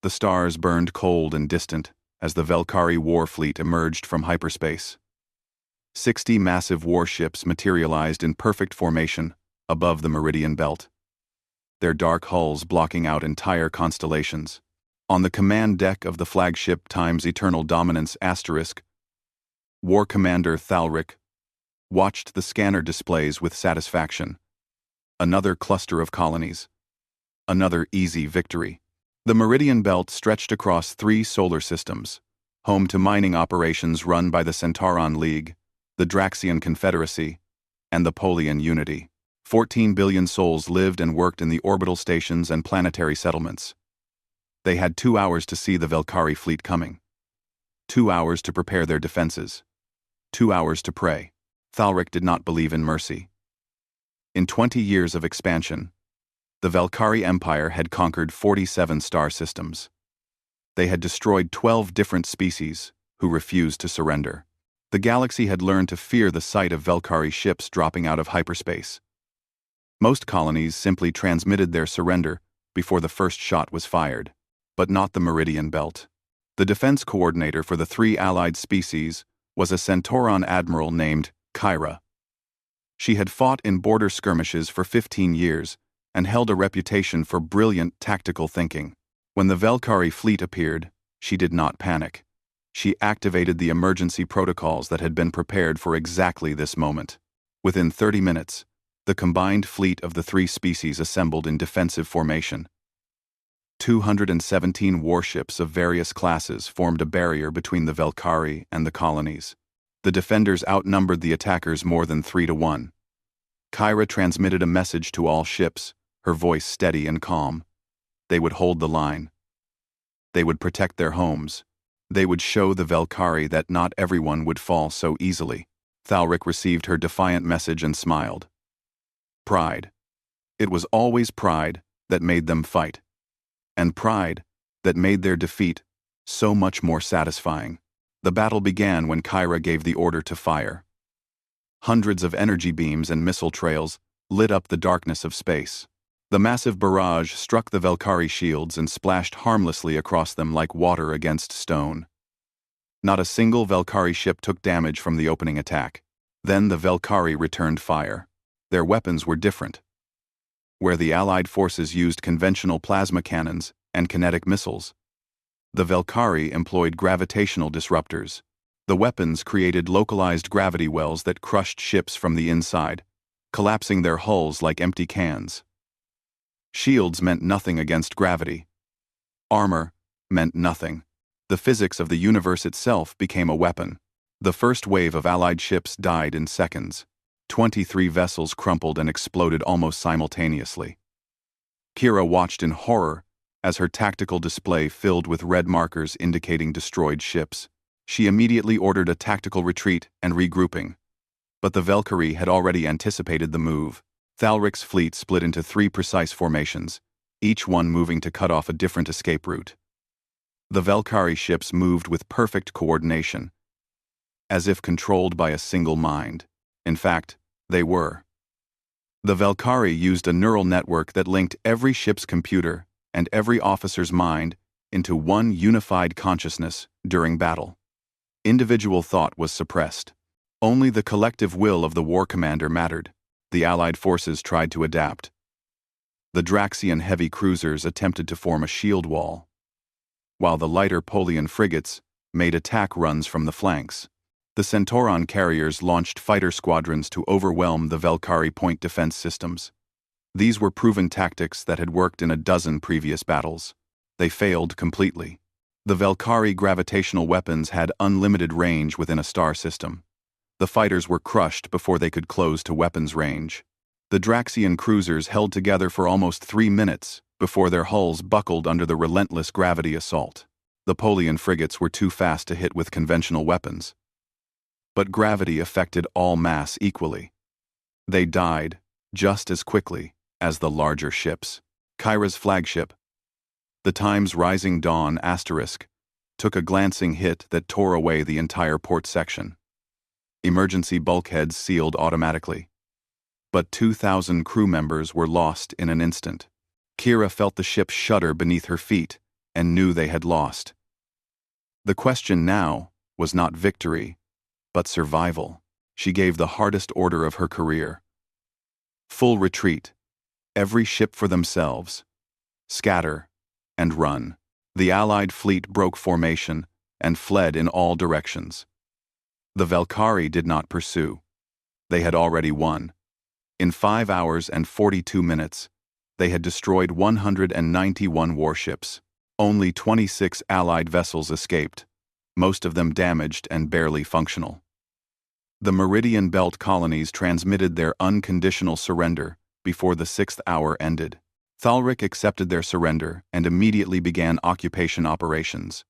The stars burned cold and distant as the Valkyrie war fleet emerged from hyperspace. 60 massive warships materialized in perfect formation above the meridian belt, their dark hulls blocking out entire constellations. On the command deck of the flagship Time's Eternal Dominance *, War Commander Thalric watched the scanner displays with satisfaction. Another cluster of colonies. Another easy victory. The meridian belt stretched across 3 solar systems, home to mining operations run by the Centauran League, the Draxian Confederacy, and the Polian Unity. 14 billion souls lived and worked in the orbital stations and planetary settlements. They had 2 hours to see the Valkyrie fleet coming. 2 hours to prepare their defenses. 2 hours to pray. Thalric did not believe in mercy. In 20 years of expansion, the Valkyrie Empire had conquered 47 star systems. They had destroyed 12 different species who refused to surrender. The galaxy had learned to fear the sight of Valkyrie ships dropping out of hyperspace. Most colonies simply transmitted their surrender before the first shot was fired, but not the Meridian Belt. The defense coordinator for the 3 allied species was a Centauran admiral named Kyra. She had fought in border skirmishes for 15 years and held a reputation for brilliant tactical thinking. When the Valkyrie fleet appeared, she did not panic. She activated the emergency protocols that had been prepared for exactly this moment. Within 30 minutes, the combined fleet of the 3 species assembled in defensive formation. 217 warships of various classes formed a barrier between the Valkyrie and the colonies. The defenders outnumbered the attackers more than 3 to 1. Kyra transmitted a message to all ships, her voice steady and calm. They would hold the line. They would protect their homes. They would show the Valkyrie that not everyone would fall so easily. Thalric received her defiant message and smiled. Pride. It was always pride that made them fight. And pride that made their defeat so much more satisfying. The battle began when Kyra gave the order to fire. Hundreds of energy beams and missile trails lit up the darkness of space. The massive barrage struck the Valkyrie shields and splashed harmlessly across them like water against stone. Not a single Valkyrie ship took damage from the opening attack. Then the Valkyrie returned fire. Their weapons were different. Where the Allied forces used conventional plasma cannons and kinetic missiles, the Valkyrie employed gravitational disruptors. The weapons created localized gravity wells that crushed ships from the inside, collapsing their hulls like empty cans. Shields meant nothing against gravity. Armor meant nothing. The physics of the universe itself became a weapon. The first wave of Allied ships died in seconds. 23 vessels crumpled and exploded almost simultaneously. Kyra watched in horror as her tactical display filled with red markers indicating destroyed ships. She immediately ordered a tactical retreat and regrouping. But the Valkyrie had already anticipated the move. Thalric's fleet split into 3 precise formations, each one moving to cut off a different escape route. The Valkyrie ships moved with perfect coordination, as if controlled by a single mind. In fact, they were. The Valkyrie used a neural network that linked every ship's computer and every officer's mind into one unified consciousness during battle. Individual thought was suppressed. Only the collective will of the war commander mattered. The Allied forces tried to adapt. The Draxian heavy cruisers attempted to form a shield wall, while the lighter Polian frigates made attack runs from the flanks. The Centauran carriers launched fighter squadrons to overwhelm the Valkyrie point defense systems. These were proven tactics that had worked in a dozen previous battles. They failed completely. The Valkyrie gravitational weapons had unlimited range within a star system. The fighters were crushed before they could close to weapons range. The Draxian cruisers held together for almost 3 minutes before their hulls buckled under the relentless gravity assault. The Polian frigates were too fast to hit with conventional weapons. But gravity affected all mass equally. They died just as quickly as the larger ships. Kyra's flagship, the Times Rising Dawn *, took a glancing hit that tore away the entire port section. Emergency bulkheads sealed automatically. But 2,000 crew members were lost in an instant. Kyra felt the ship shudder beneath her feet and knew they had lost. The question now was not victory, but survival. She gave the hardest order of her career. Full retreat. Every ship for themselves. Scatter and run. The Allied fleet broke formation and fled in all directions. The Valkyrie did not pursue. They had already won. In 5 hours and 42 minutes, they had destroyed 191 warships. Only 26 Allied vessels escaped, most of them damaged and barely functional. The Meridian Belt colonies transmitted their unconditional surrender before the 6th hour ended. Thalric accepted their surrender and immediately began occupation operations.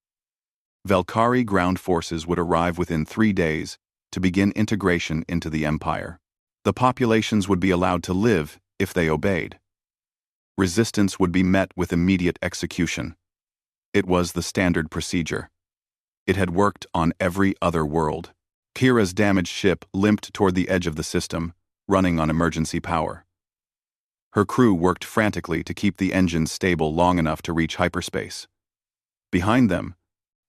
Valkyrie ground forces would arrive within 3 days to begin integration into the Empire. The populations would be allowed to live if they obeyed. Resistance would be met with immediate execution. It was the standard procedure. It had worked on every other world. Kira's damaged ship limped toward the edge of the system, running on emergency power. Her crew worked frantically to keep the engines stable long enough to reach hyperspace. Behind them,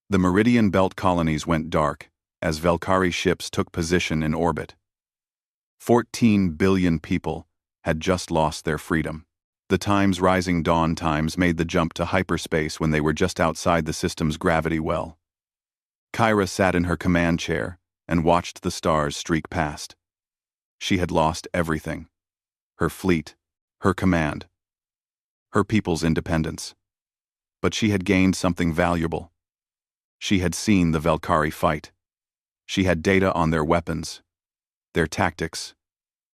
the Meridian Belt colonies went dark as Valkyrie ships took position in orbit. 14 billion people had just lost their freedom. The times rising dawn times made the jump to hyperspace when they were just outside the system's gravity well. Kira sat in her command chair and watched the stars streak past. She had lost everything. Her fleet, her command, her people's independence. But she had gained something valuable. She had seen the Valkyrie fight. She had data on their weapons, their tactics,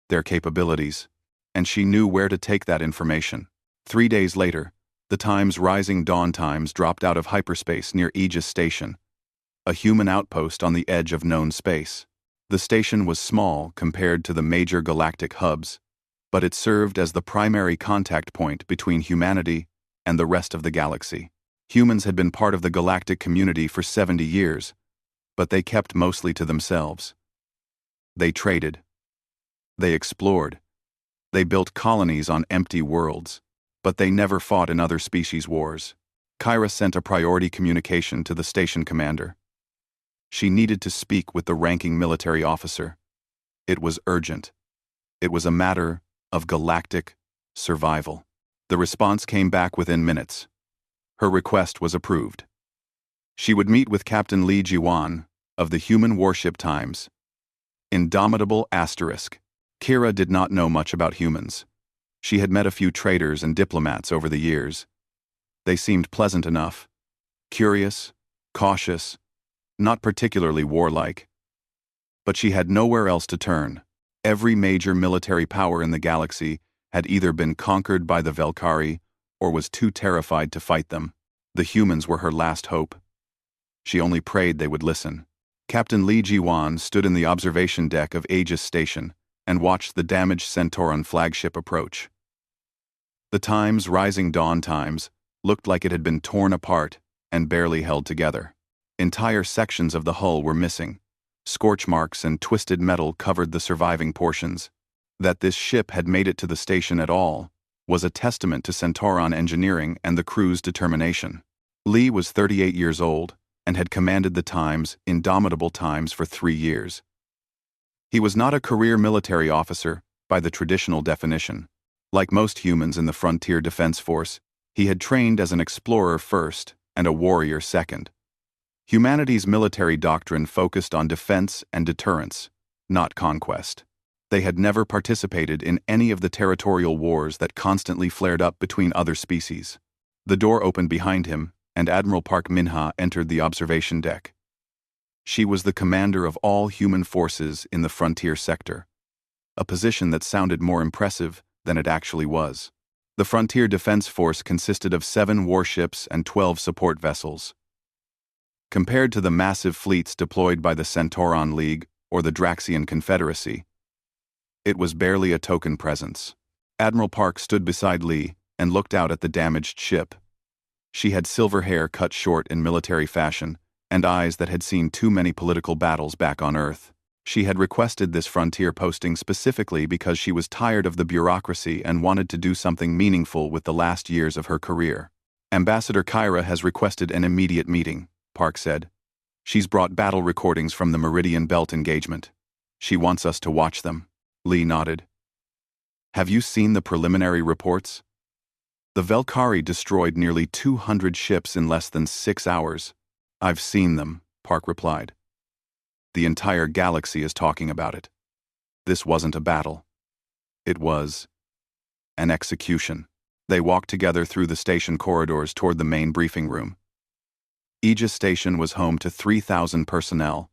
their capabilities, and she knew where to take that information. 3 days later, the times rising dawn times dropped out of hyperspace near Aegis Station, a human outpost on the edge of known space. The station was small compared to the major galactic hubs, but it served as the primary contact point between humanity and the rest of the galaxy. Humans had been part of the galactic community for 70 years, but they kept mostly to themselves. They traded. They explored. They built colonies on empty worlds, but they never fought in other species wars. Kira sent a priority communication to the station commander. She needed to speak with the ranking military officer. It was urgent. It was a matter of galactic survival. The response came back within minutes. Her request was approved. She would meet with Captain Li Jiwan of the human warship Times. Indomitable asterisk. Kira did not know much about humans. She had met a few traders and diplomats over the years. They seemed pleasant enough, curious, cautious, not particularly warlike. But she had nowhere else to turn. Every major military power in the galaxy had either been conquered by the Valkyrie or was too terrified to fight them. The humans were her last hope. She only prayed they would listen. Captain Li Jiwan stood in the observation deck of Aegis Station and watched the damaged Centauran flagship approach. The Times rising dawn times looked like it had been torn apart and barely held together. Entire sections of the hull were missing. Scorch marks and twisted metal covered the surviving portions. That this ship had made it to the station at all was a testament to Centauran engineering and the crew's determination. Li was 38 years old and had commanded the Times, Indomitable Times, for 3 years. He was not a career military officer by the traditional definition. Like most humans in the Frontier Defense Force, he had trained as an explorer first and a warrior second. Humanity's military doctrine focused on defense and deterrence, not conquest. They had never participated in any of the territorial wars that constantly flared up between other species. The door opened behind him, and Admiral Park Minha entered the observation deck. She was the commander of all human forces in the frontier sector, a position that sounded more impressive than it actually was. The Frontier Defense Force consisted of 7 warships and 12 support vessels. Compared to the massive fleets deployed by the Centauran League or the Draxian Confederacy, it was barely a token presence. Admiral Park stood beside Li and looked out at the damaged ship. She had silver hair cut short in military fashion and eyes that had seen too many political battles back on Earth. She had requested this frontier posting specifically because she was tired of the bureaucracy and wanted to do something meaningful with the last years of her career. Ambassador Kyra has requested an immediate meeting, Park said. She's brought battle recordings from the Meridian Belt engagement. She wants us to watch them. Lee nodded. Have you seen the preliminary reports? The Velkhari destroyed nearly 200 ships in less than 6 hours. I've seen them, Park replied. The entire galaxy is talking about it. This wasn't a battle. It was an execution. They walked together through the station corridors toward the main briefing room. Aegis Station was home to 3,000 personnel,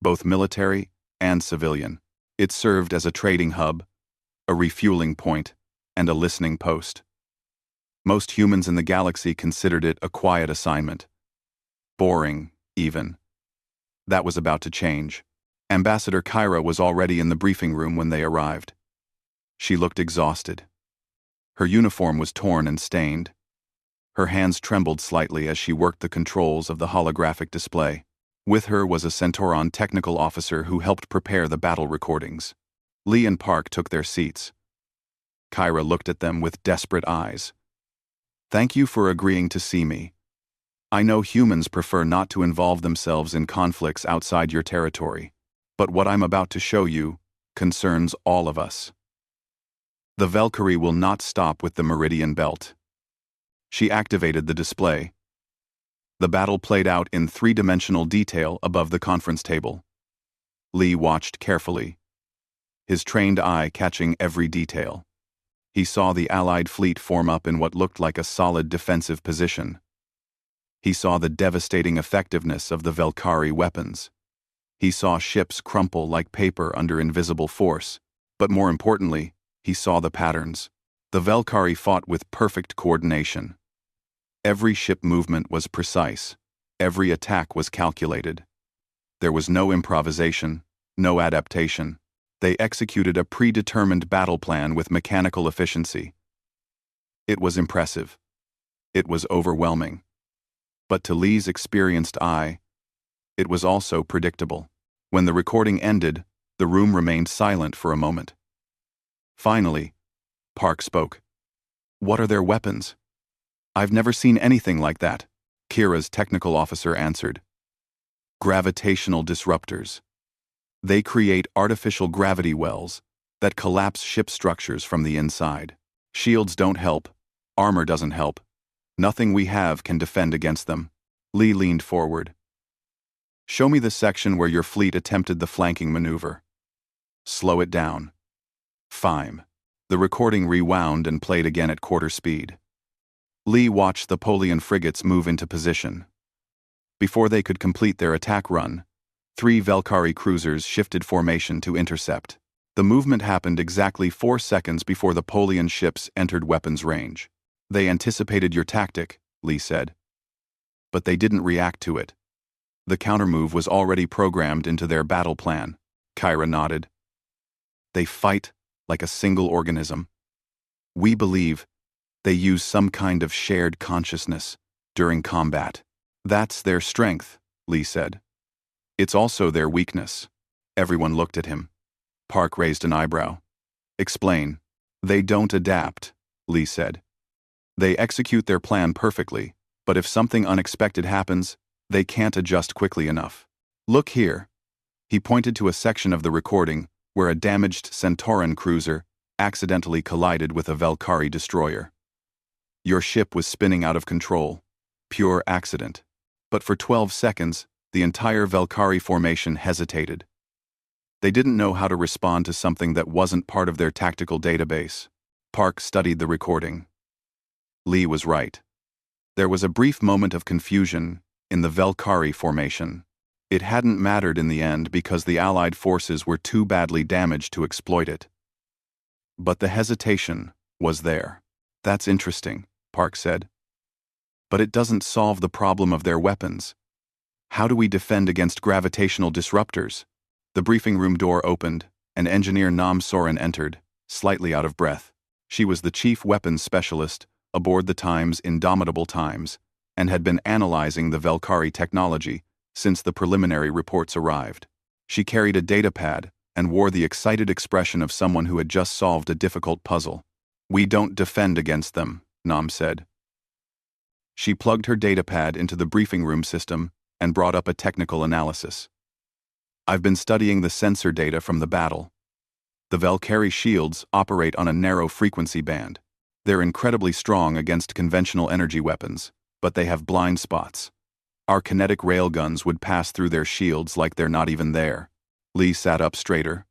both military and civilian. It served as a trading hub, a refueling point, and a listening post. Most humans in the galaxy considered it a quiet assignment. Boring, even. That was about to change. Ambassador Kyra was already in the briefing room when they arrived. She looked exhausted. Her uniform was torn and stained. Her hands trembled slightly as she worked the controls of the holographic display. With her was a Centauran technical officer who helped prepare the battle recordings. Lee and Park took their seats. Kyra looked at them with desperate eyes. Thank you for agreeing to see me. I know humans prefer not to involve themselves in conflicts outside your territory, but what I'm about to show you concerns all of us. The Velkhari will not stop with the Meridian Belt. She activated the display. The battle played out in three-dimensional detail above the conference table. Lee watched carefully, his trained eye catching every detail. He saw the Allied fleet form up in what looked like a solid defensive position. He saw the devastating effectiveness of the Velkhari weapons. He saw ships crumple like paper under invisible force, but more importantly, he saw the patterns. The Velkhari fought with perfect coordination. Every ship movement was precise. Every attack was calculated. There was no improvisation, no adaptation. They executed a predetermined battle plan with mechanical efficiency. It was impressive. It was overwhelming. But to Lee's experienced eye, it was also predictable. When the recording ended, the room remained silent for a moment. Finally, Park spoke. What are their weapons? I've never seen anything like that, Kira's technical officer answered. Gravitational disruptors. They create artificial gravity wells that collapse ship structures from the inside. Shields don't help. Armor doesn't help. Nothing we have can defend against them. Lee leaned forward. Show me the section where your fleet attempted the flanking maneuver. Slow it down. Fine. The recording rewound and played again at quarter speed. Lee watched the Polian frigates move into position. Before they could complete their attack run, 3 Velkhari cruisers shifted formation to intercept. The movement happened exactly 4 seconds before the Polian ships entered weapons range. They anticipated your tactic, Lee said. But they didn't react to it. The countermove was already programmed into their battle plan. Kyra nodded. They fight like a single organism. We believe they use some kind of shared consciousness during combat. That's their strength, Lee said. It's also their weakness. Everyone looked at him. Park raised an eyebrow. Explain. They don't adapt, Lee said. They execute their plan perfectly, but if something unexpected happens, they can't adjust quickly enough. Look here. He pointed to a section of the recording where a damaged Centauran cruiser accidentally collided with a Velkhari destroyer. Your ship was spinning out of control. Pure accident. But for 12 seconds, the entire Velkhari formation hesitated. They didn't know how to respond to something that wasn't part of their tactical database. Park studied the recording. Lee was right. There was a brief moment of confusion in the Velkhari formation. It hadn't mattered in the end because the Allied forces were too badly damaged to exploit it. But the hesitation was there. That's interesting, Park said. But it doesn't solve the problem of their weapons. How do we defend against gravitational disruptors? The briefing room door opened, and engineer Nam Soren entered, slightly out of breath. She was the chief weapons specialist aboard the Time's Indomitable Times, and had been analyzing the Velkhari technology since the preliminary reports arrived. She carried a datapad and wore the excited expression of someone who had just solved a difficult puzzle. We don't defend against them, Nam said. She plugged her datapad into the briefing room system and brought up a technical analysis. I've been studying the sensor data from the battle. The Valkyrie shields operate on a narrow frequency band. They're incredibly strong against conventional energy weapons, but they have blind spots. Our kinetic railguns would pass through their shields like they're not even there. Lee sat up straighter.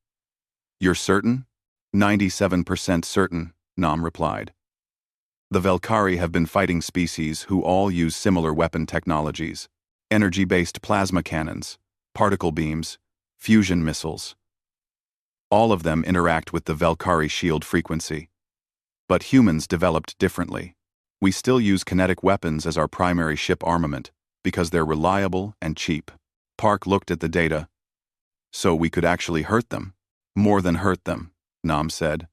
You're certain? 97% certain, Nam replied. The Valkyrie have been fighting species who all use similar weapon technologies: energy-based plasma cannons, particle beams, fusion missiles. All of them interact with the Valkyrie shield frequency. But humans developed differently. We still use kinetic weapons as our primary ship armament because they're reliable and cheap. Park looked at the data. So we could actually hurt them. More than hurt them, Nam said.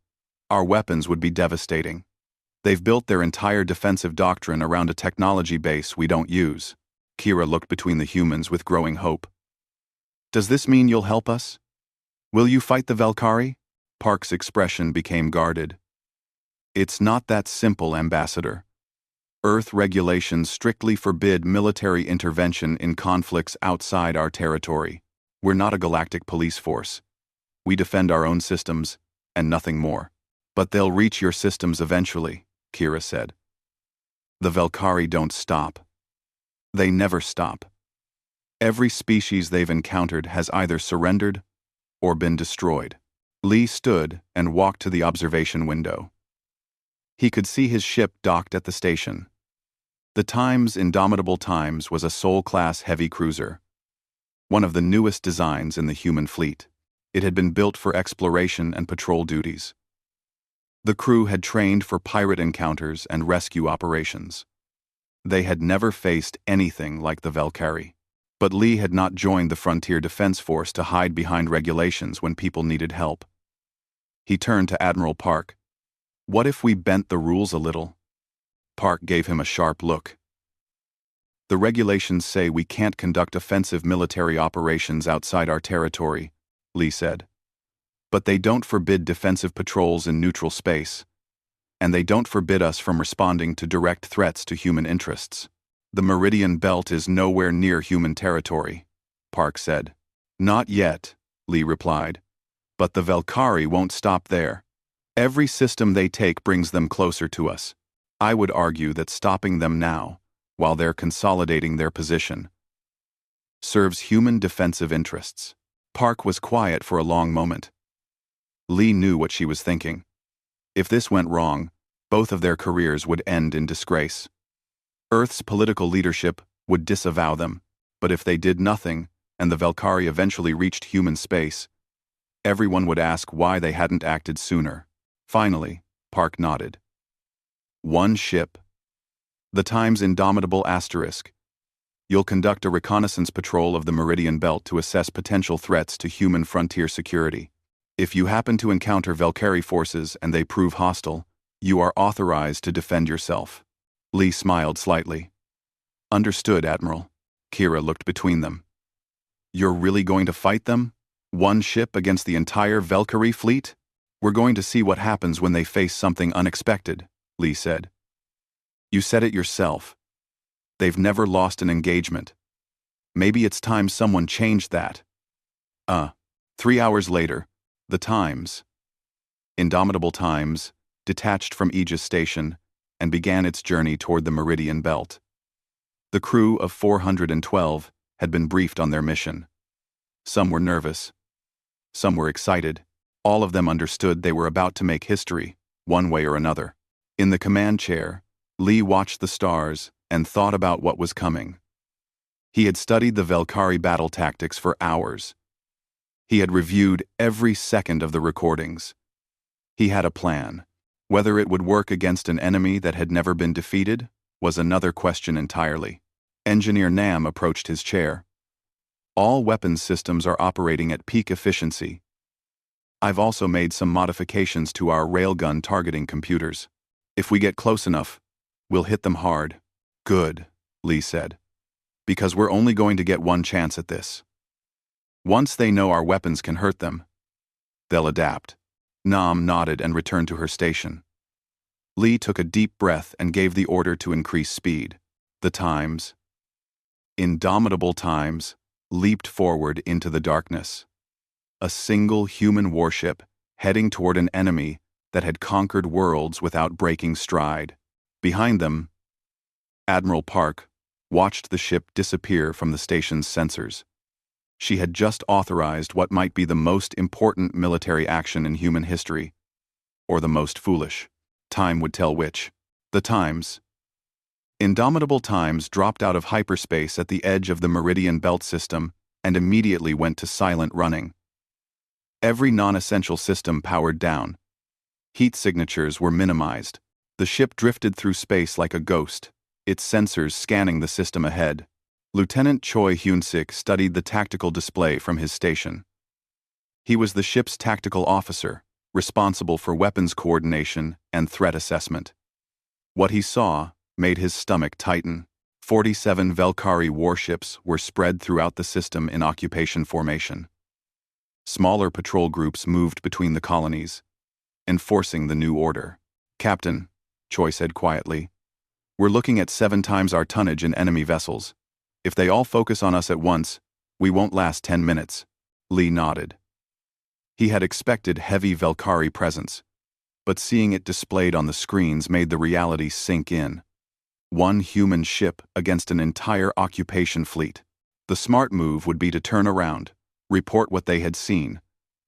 Our weapons would be devastating. They've built their entire defensive doctrine around a technology base we don't use. Kira looked between the humans with growing hope. Does this mean you'll help us? Will you fight the Valkyrie? Park's expression became guarded. It's not that simple, Ambassador. Earth regulations strictly forbid military intervention in conflicts outside our territory. We're not a galactic police force. We defend our own systems, and nothing more. But they'll reach your systems eventually, Kira said. The Valkyrie don't stop. They never stop. Every species they've encountered has either surrendered or been destroyed. Lee stood and walked to the observation window. He could see his ship docked at the station. The Times Indomitable Times was a Sol-class heavy cruiser, one of the newest designs in the human fleet. It had been built for exploration and patrol duties. The crew had trained for pirate encounters and rescue operations. They had never faced anything like the Valkyrie. But Lee had not joined the Frontier Defense Force to hide behind regulations when people needed help. He turned to Admiral Park. What if we bent the rules a little? Park gave him a sharp look. The regulations say we can't conduct offensive military operations outside our territory, Lee said. But they don't forbid defensive patrols in neutral space. And they don't forbid us from responding to direct threats to human interests. The Meridian Belt is nowhere near human territory, Park said. Not yet, Lee replied. But the Valkyrie won't stop there. Every system they take brings them closer to us. I would argue that stopping them now, while they're consolidating their position, serves human defensive interests. Park was quiet for a long moment. Lee knew what she was thinking. If this went wrong, both of their careers would end in disgrace. Earth's political leadership would disavow them, but if they did nothing, and the Valkyrie eventually reached human space, everyone would ask why they hadn't acted sooner. Finally, Park nodded. One ship. The Times Indomitable Asterisk. You'll conduct a reconnaissance patrol of the Meridian Belt to assess potential threats to human frontier security. If you happen to encounter Valkyrie forces and they prove hostile, you are authorized to defend yourself. Lee smiled slightly. Understood, Admiral. Kira looked between them. You're really going to fight them? One ship against the entire Valkyrie fleet? We're going to see what happens when they face something unexpected, Lee said. You said it yourself. They've never lost an engagement. Maybe it's time someone changed that. 3 hours later, the Times, Indomitable Times, detached from Aegis Station and began its journey toward the Meridian Belt. The crew of 412 had been briefed on their mission. Some were nervous. Some were excited. All of them understood they were about to make history, one way or another. In the command chair, Lee watched the stars and thought about what was coming. He had studied the Valkyrie battle tactics for hours. He had reviewed every second of the recordings. He had a plan. Whether it would work against an enemy that had never been defeated was another question entirely. Engineer Nam approached his chair. All weapons systems are operating at peak efficiency. I've also made some modifications to our railgun targeting computers. If we get close enough, we'll hit them hard. Good, Lee said. Because we're only going to get one chance at this. Once they know our weapons can hurt them, they'll adapt. Nam nodded and returned to her station. Lee took a deep breath and gave the order to increase speed. The times, indomitable times, leaped forward into the darkness. A single human warship heading toward an enemy that had conquered worlds without breaking stride. Behind them, Admiral Park watched the ship disappear from the station's sensors. She had just authorized what might be the most important military action in human history, or the most foolish. Time would tell which. The times. Indomitable times dropped out of hyperspace at the edge of the Meridian Belt system and immediately went to silent running. Every non-essential system powered down. Heat signatures were minimized. The ship drifted through space like a ghost, its sensors scanning the system ahead. Lieutenant Choi Hyun-sik studied the tactical display from his station. He was the ship's tactical officer, responsible for weapons coordination and threat assessment. What he saw made his stomach tighten. 47 Valkyrie warships were spread throughout the system in occupation formation. Smaller patrol groups moved between the colonies, enforcing the new order. "Captain," Choi said quietly, "we're looking at 7 times our tonnage in enemy vessels. If they all focus on us at once, we won't last 10 minutes. Lee nodded. He had expected heavy Valkyrie presence, but seeing it displayed on the screens made the reality sink in. 1 human ship against an entire occupation fleet. The smart move would be to turn around, report what they had seen,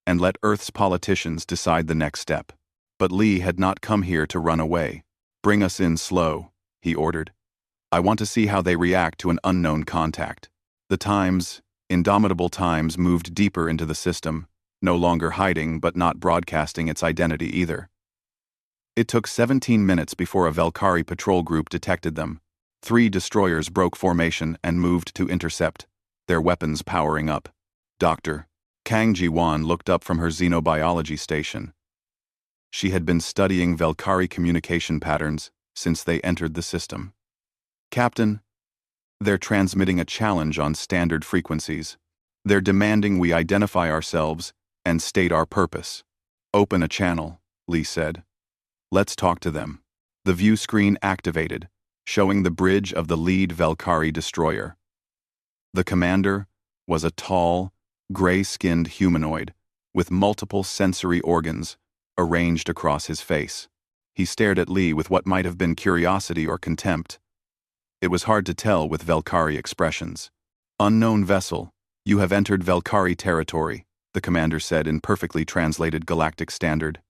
and let Earth's politicians decide the next step. But Lee had not come here to run away. "Bring us in slow," he ordered. "I want to see how they react to an unknown contact." The times, indomitable times, moved deeper into the system, no longer hiding but not broadcasting its identity either. It took 17 minutes before a Valkyrie patrol group detected them. 3 destroyers broke formation and moved to intercept, their weapons powering up. Dr. Kang Ji-won looked up from her xenobiology station. She had been studying Valkyrie communication patterns since they entered the system. "Captain, they're transmitting a challenge on standard frequencies. They're demanding we identify ourselves and state our purpose." "Open a channel," Lee said. "Let's talk to them." The view screen activated, showing the bridge of the lead Valkyrie destroyer. The commander was a tall, gray-skinned humanoid with multiple sensory organs arranged across his face. He stared at Lee with what might have been curiosity or contempt. It was hard to tell with Valkyrie expressions. "Unknown vessel, you have entered Valkyrie territory," the commander said in perfectly translated Galactic Standard.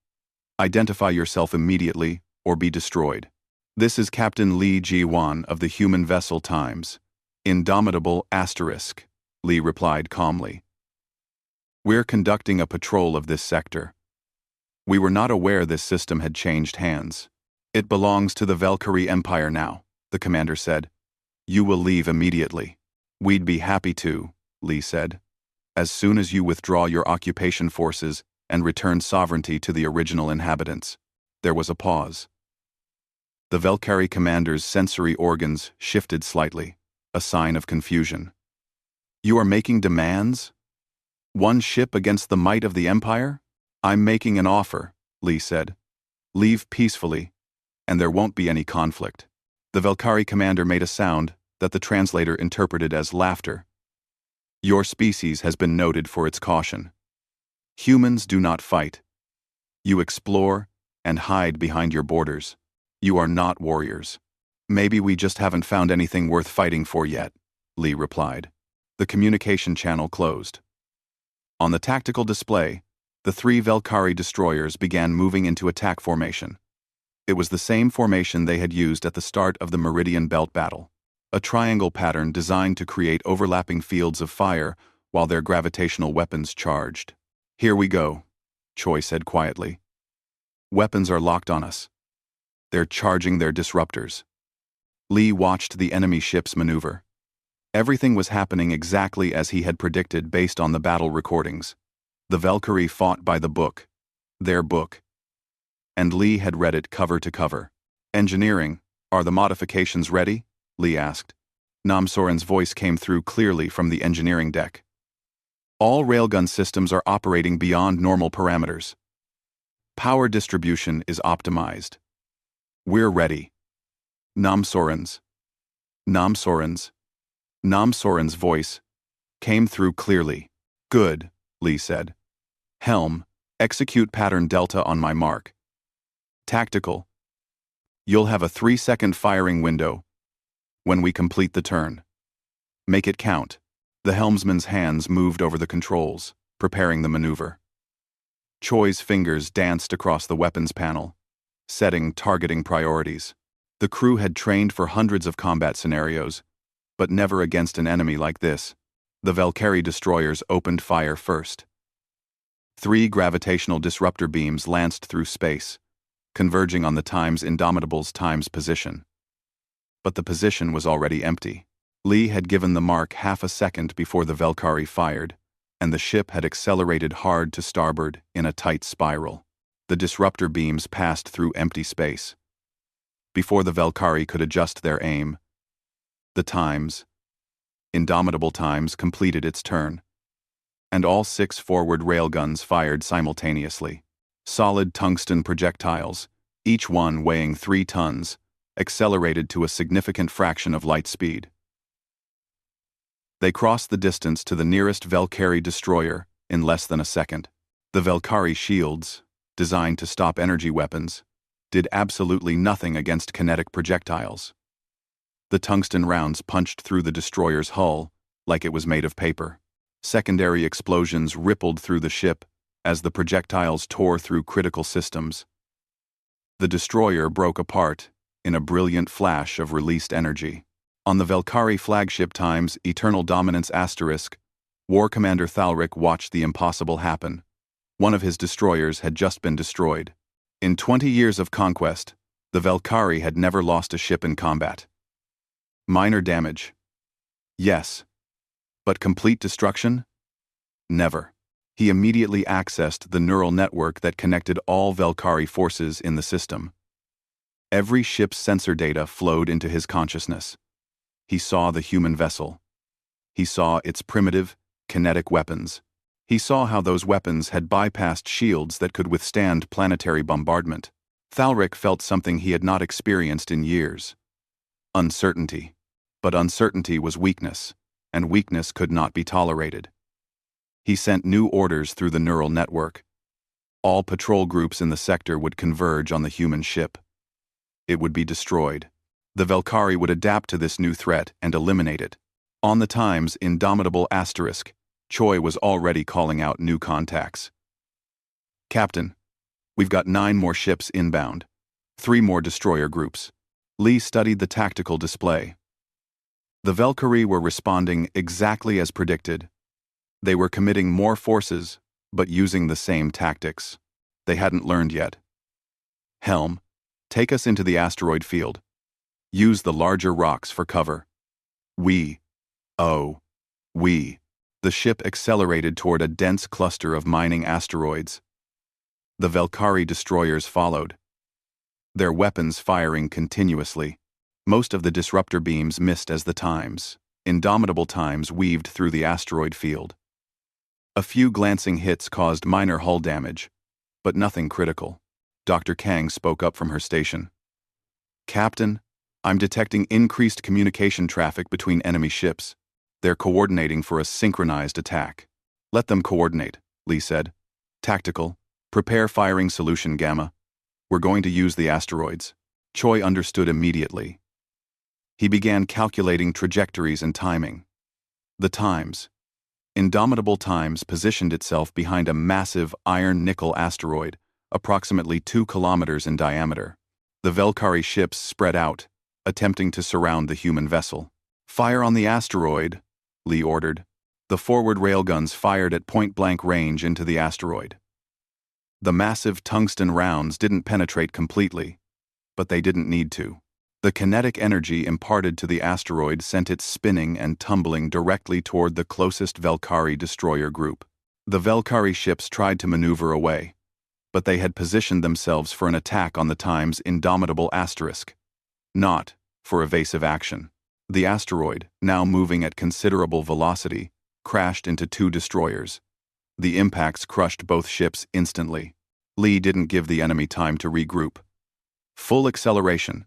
"Identify yourself immediately or be destroyed." "This is Captain Lee Ji-won of the human vessel Times. Indomitable asterisk," Lee replied calmly. "We're conducting a patrol of this sector. We were not aware this system had changed hands. It belongs to the Valkyrie Empire now," the commander said. "You will leave immediately." "We'd be happy to," Lee said, "as soon as you withdraw your occupation forces and return sovereignty to the original inhabitants." There was a pause. The Valkyrie commander's sensory organs shifted slightly, a sign of confusion. "You are making demands? 1 ship against the might of the Empire?" "I'm making an offer," Lee said. "Leave peacefully, and there won't be any conflict." The Valkyrie commander made a sound that the translator interpreted as laughter. "Your species has been noted for its caution. Humans do not fight. You explore and hide behind your borders. You are not warriors." "Maybe we just haven't found anything worth fighting for yet," Lee replied. The communication channel closed. On the tactical display, the 3 Valkyrie destroyers began moving into attack formation. It was the same formation they had used at the start of the Meridian Belt battle, a triangle pattern designed to create overlapping fields of fire while their gravitational weapons charged. "Here we go," Choi said quietly. "Weapons are locked on us. They're charging their disruptors." Lee watched the enemy ships maneuver. Everything was happening exactly as he had predicted based on the battle recordings. The Valkyrie fought by the book, their book, and Lee had read it cover to cover. "Engineering, are the modifications ready?" Lee asked. Namsoren's voice came through clearly from the engineering deck. "All railgun systems are operating beyond normal parameters. Power distribution is optimized. We're ready." Namsoren's. Nam Soren's. Nam Soren's voice came through clearly. Good, Lee said. Helm, execute pattern Delta on my mark. Tactical. You'll have a 3-second firing window when we complete the turn. Make it count. The helmsman's hands moved over the controls, preparing the maneuver. Choi's fingers danced across the weapons panel, setting targeting priorities. The crew had trained for hundreds of combat scenarios, but never against an enemy like this. The Valkyrie destroyers opened fire first. 3 gravitational disruptor beams lanced through space, converging on the Times Indomitable's Times position. But the position was already empty. Lee had given the mark half a second before the Valkyrie fired, and the ship had accelerated hard to starboard in a tight spiral. The disruptor beams passed through empty space. Before the Valkyrie could adjust their aim, the Times, Indomitable Times, completed its turn, and all 6 forward railguns fired simultaneously. Solid tungsten projectiles, each one weighing 3 tons, accelerated to a significant fraction of light speed. They crossed the distance to the nearest Valkyrie destroyer in less than a second. The Valkyrie shields, designed to stop energy weapons, did absolutely nothing against kinetic projectiles. The tungsten rounds punched through the destroyer's hull like it was made of paper. Secondary explosions rippled through the ship as the projectiles tore through critical systems. The destroyer broke apart in a brilliant flash of released energy. On the Valkyrie flagship Times Eternal Dominance *, War Commander Thalric watched the impossible happen. One of his destroyers had just been destroyed. In 20 years of conquest, the Valkyrie had never lost a ship in combat. Minor damage. Yes. But complete destruction? Never. He immediately accessed the neural network that connected all Valkyrie forces in the system. Every ship's sensor data flowed into his consciousness. He saw the human vessel. He saw its primitive, kinetic weapons. He saw how those weapons had bypassed shields that could withstand planetary bombardment. Thalric felt something he had not experienced in years. Uncertainty. But uncertainty was weakness, and weakness could not be tolerated. He sent new orders through the neural network. All patrol groups in the sector would converge on the human ship. It would be destroyed. The Valkyrie would adapt to this new threat and eliminate it. On the Times Indomitable *, Choi was already calling out new contacts. Captain, we've got 9 more ships inbound. 3 more destroyer groups. Lee studied the tactical display. The Valkyrie were responding exactly as predicted. They were committing more forces, but using the same tactics. They hadn't learned yet. Helm, take us into the asteroid field. Use the larger rocks for cover. We. The ship accelerated toward a dense cluster of mining asteroids. The Valkyrie destroyers followed, their weapons firing continuously. Most of the disruptor beams missed as the Times, Indomitable Times, weaved through the asteroid field. A few glancing hits caused minor hull damage, but nothing critical. Dr. Kang spoke up from her station. Captain, I'm detecting increased communication traffic between enemy ships. They're coordinating for a synchronized attack. Let them coordinate, Lee said. Tactical, prepare firing solution Gamma. We're going to use the asteroids. Choi understood immediately. He began calculating trajectories and timing. The Times, Indomitable Times, positioned itself behind a massive iron-nickel asteroid, approximately 2 kilometers in diameter. The Valkyrie ships spread out, attempting to surround the human vessel. Fire on the asteroid, Lee ordered. The forward railguns fired at point-blank range into the asteroid. The massive tungsten rounds didn't penetrate completely, but they didn't need to. The kinetic energy imparted to the asteroid sent it spinning and tumbling directly toward the closest Valkyrie destroyer group. The Valkyrie ships tried to maneuver away, but they had positioned themselves for an attack on the Times Indomitable *, not for evasive action. The asteroid, now moving at considerable velocity, crashed into 2 destroyers. The impacts crushed both ships instantly. Lee didn't give the enemy time to regroup. Full acceleration.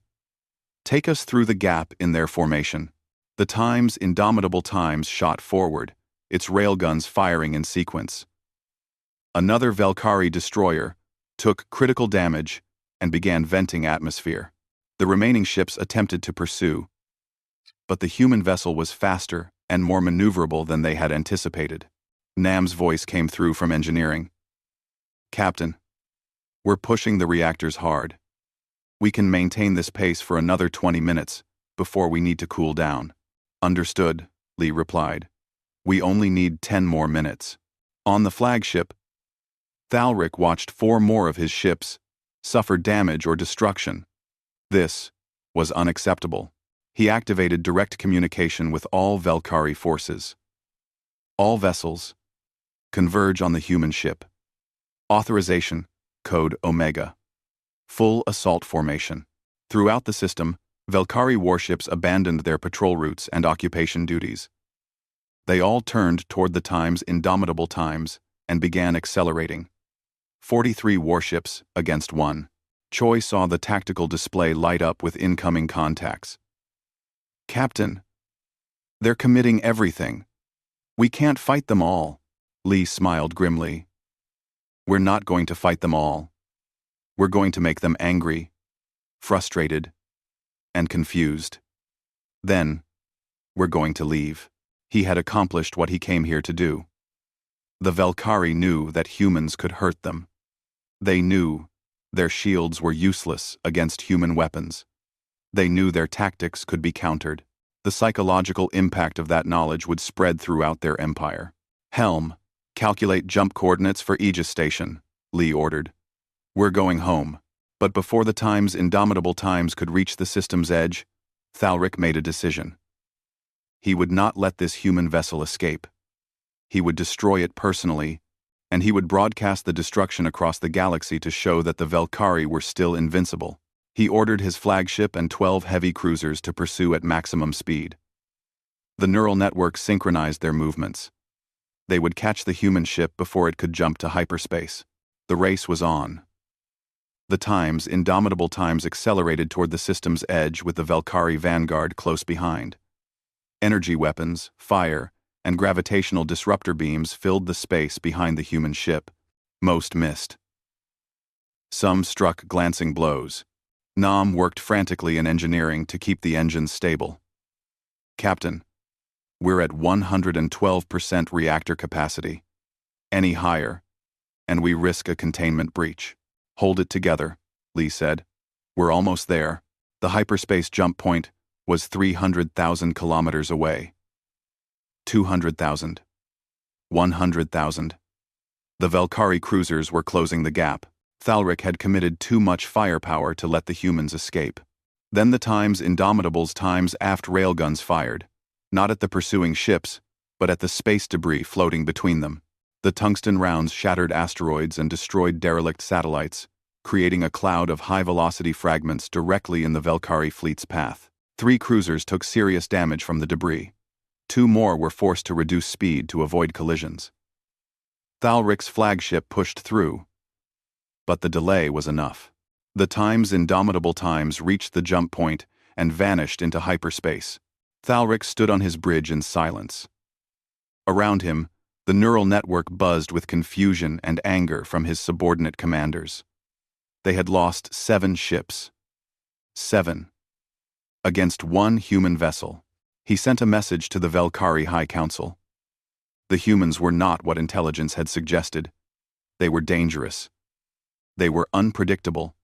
Take us through the gap in their formation. The Times' indomitable Times shot forward, its railguns firing in sequence. Another Valkyrie destroyer took critical damage and began venting atmosphere. The remaining ships attempted to pursue, but the human vessel was faster and more maneuverable than they had anticipated. Nam's voice came through from engineering. "Captain, we're pushing the reactors hard. We can maintain this pace for another 20 minutes before we need to cool down." "Understood," Lee replied. "We only need 10 more minutes." On the flagship, Thalric watched 4 more of his ships suffer damage or destruction. This was unacceptable. He activated direct communication with all Valkyrie forces. "All vessels, converge on the human ship. Authorization, code Omega. Full assault formation." Throughout the system, Valkyrie warships abandoned their patrol routes and occupation duties. They all turned toward the Times' indomitable Times and began accelerating. 43 warships against 1. Choi saw the tactical display light up with incoming contacts. "Captain, they're committing everything. We can't fight them all." Lee smiled grimly. "We're not going to fight them all. We're going to make them angry, frustrated, and confused. Then, we're going to leave." He had accomplished what he came here to do. The Valkyrie knew that humans could hurt them. They knew their shields were useless against human weapons. They knew their tactics could be countered. The psychological impact of that knowledge would spread throughout their empire. "Helm, calculate jump coordinates for Aegis Station," Lee ordered. "We're going home." But before the Times' indomitable Times could reach the system's edge, Thalric made a decision. He would not let this human vessel escape. He would destroy it personally, and he would broadcast the destruction across the galaxy to show that the Valkyrie were still invincible. He ordered his flagship and 12 heavy cruisers to pursue at maximum speed. The neural network synchronized their movements. They would catch the human ship before it could jump to hyperspace. The race was on. The Times' indomitable Times accelerated toward the system's edge with the Valkyrie vanguard close behind. Energy weapons, fire, and gravitational disruptor beams filled the space behind the human ship. Most missed. Some struck glancing blows. Nam worked frantically in engineering to keep the engines stable. "Captain, we're at 112% reactor capacity. Any higher, and we risk a containment breach." "Hold it together," Lee said. "We're almost there." The hyperspace jump point was 300,000 kilometers away. 200,000. 100,000. The Valkyrie cruisers were closing the gap. Thalric had committed too much firepower to let the humans escape. Then the Times' indomitable's Times aft railguns fired, not at the pursuing ships, but at the space debris floating between them. The tungsten rounds shattered asteroids and destroyed derelict satellites, creating a cloud of high-velocity fragments directly in the Valkyrie fleet's path. 3 cruisers took serious damage from the debris. 2 more were forced to reduce speed to avoid collisions. Thalric's flagship pushed through, but the delay was enough. The Times' indomitable Times reached the jump point and vanished into hyperspace. Thalric stood on his bridge in silence. Around him, the neural network buzzed with confusion and anger from his subordinate commanders. They had lost 7 ships. 7. Against 1 human vessel. He sent a message to the Valkyrie High Council. The humans were not what intelligence had suggested. They were dangerous. They were unpredictable.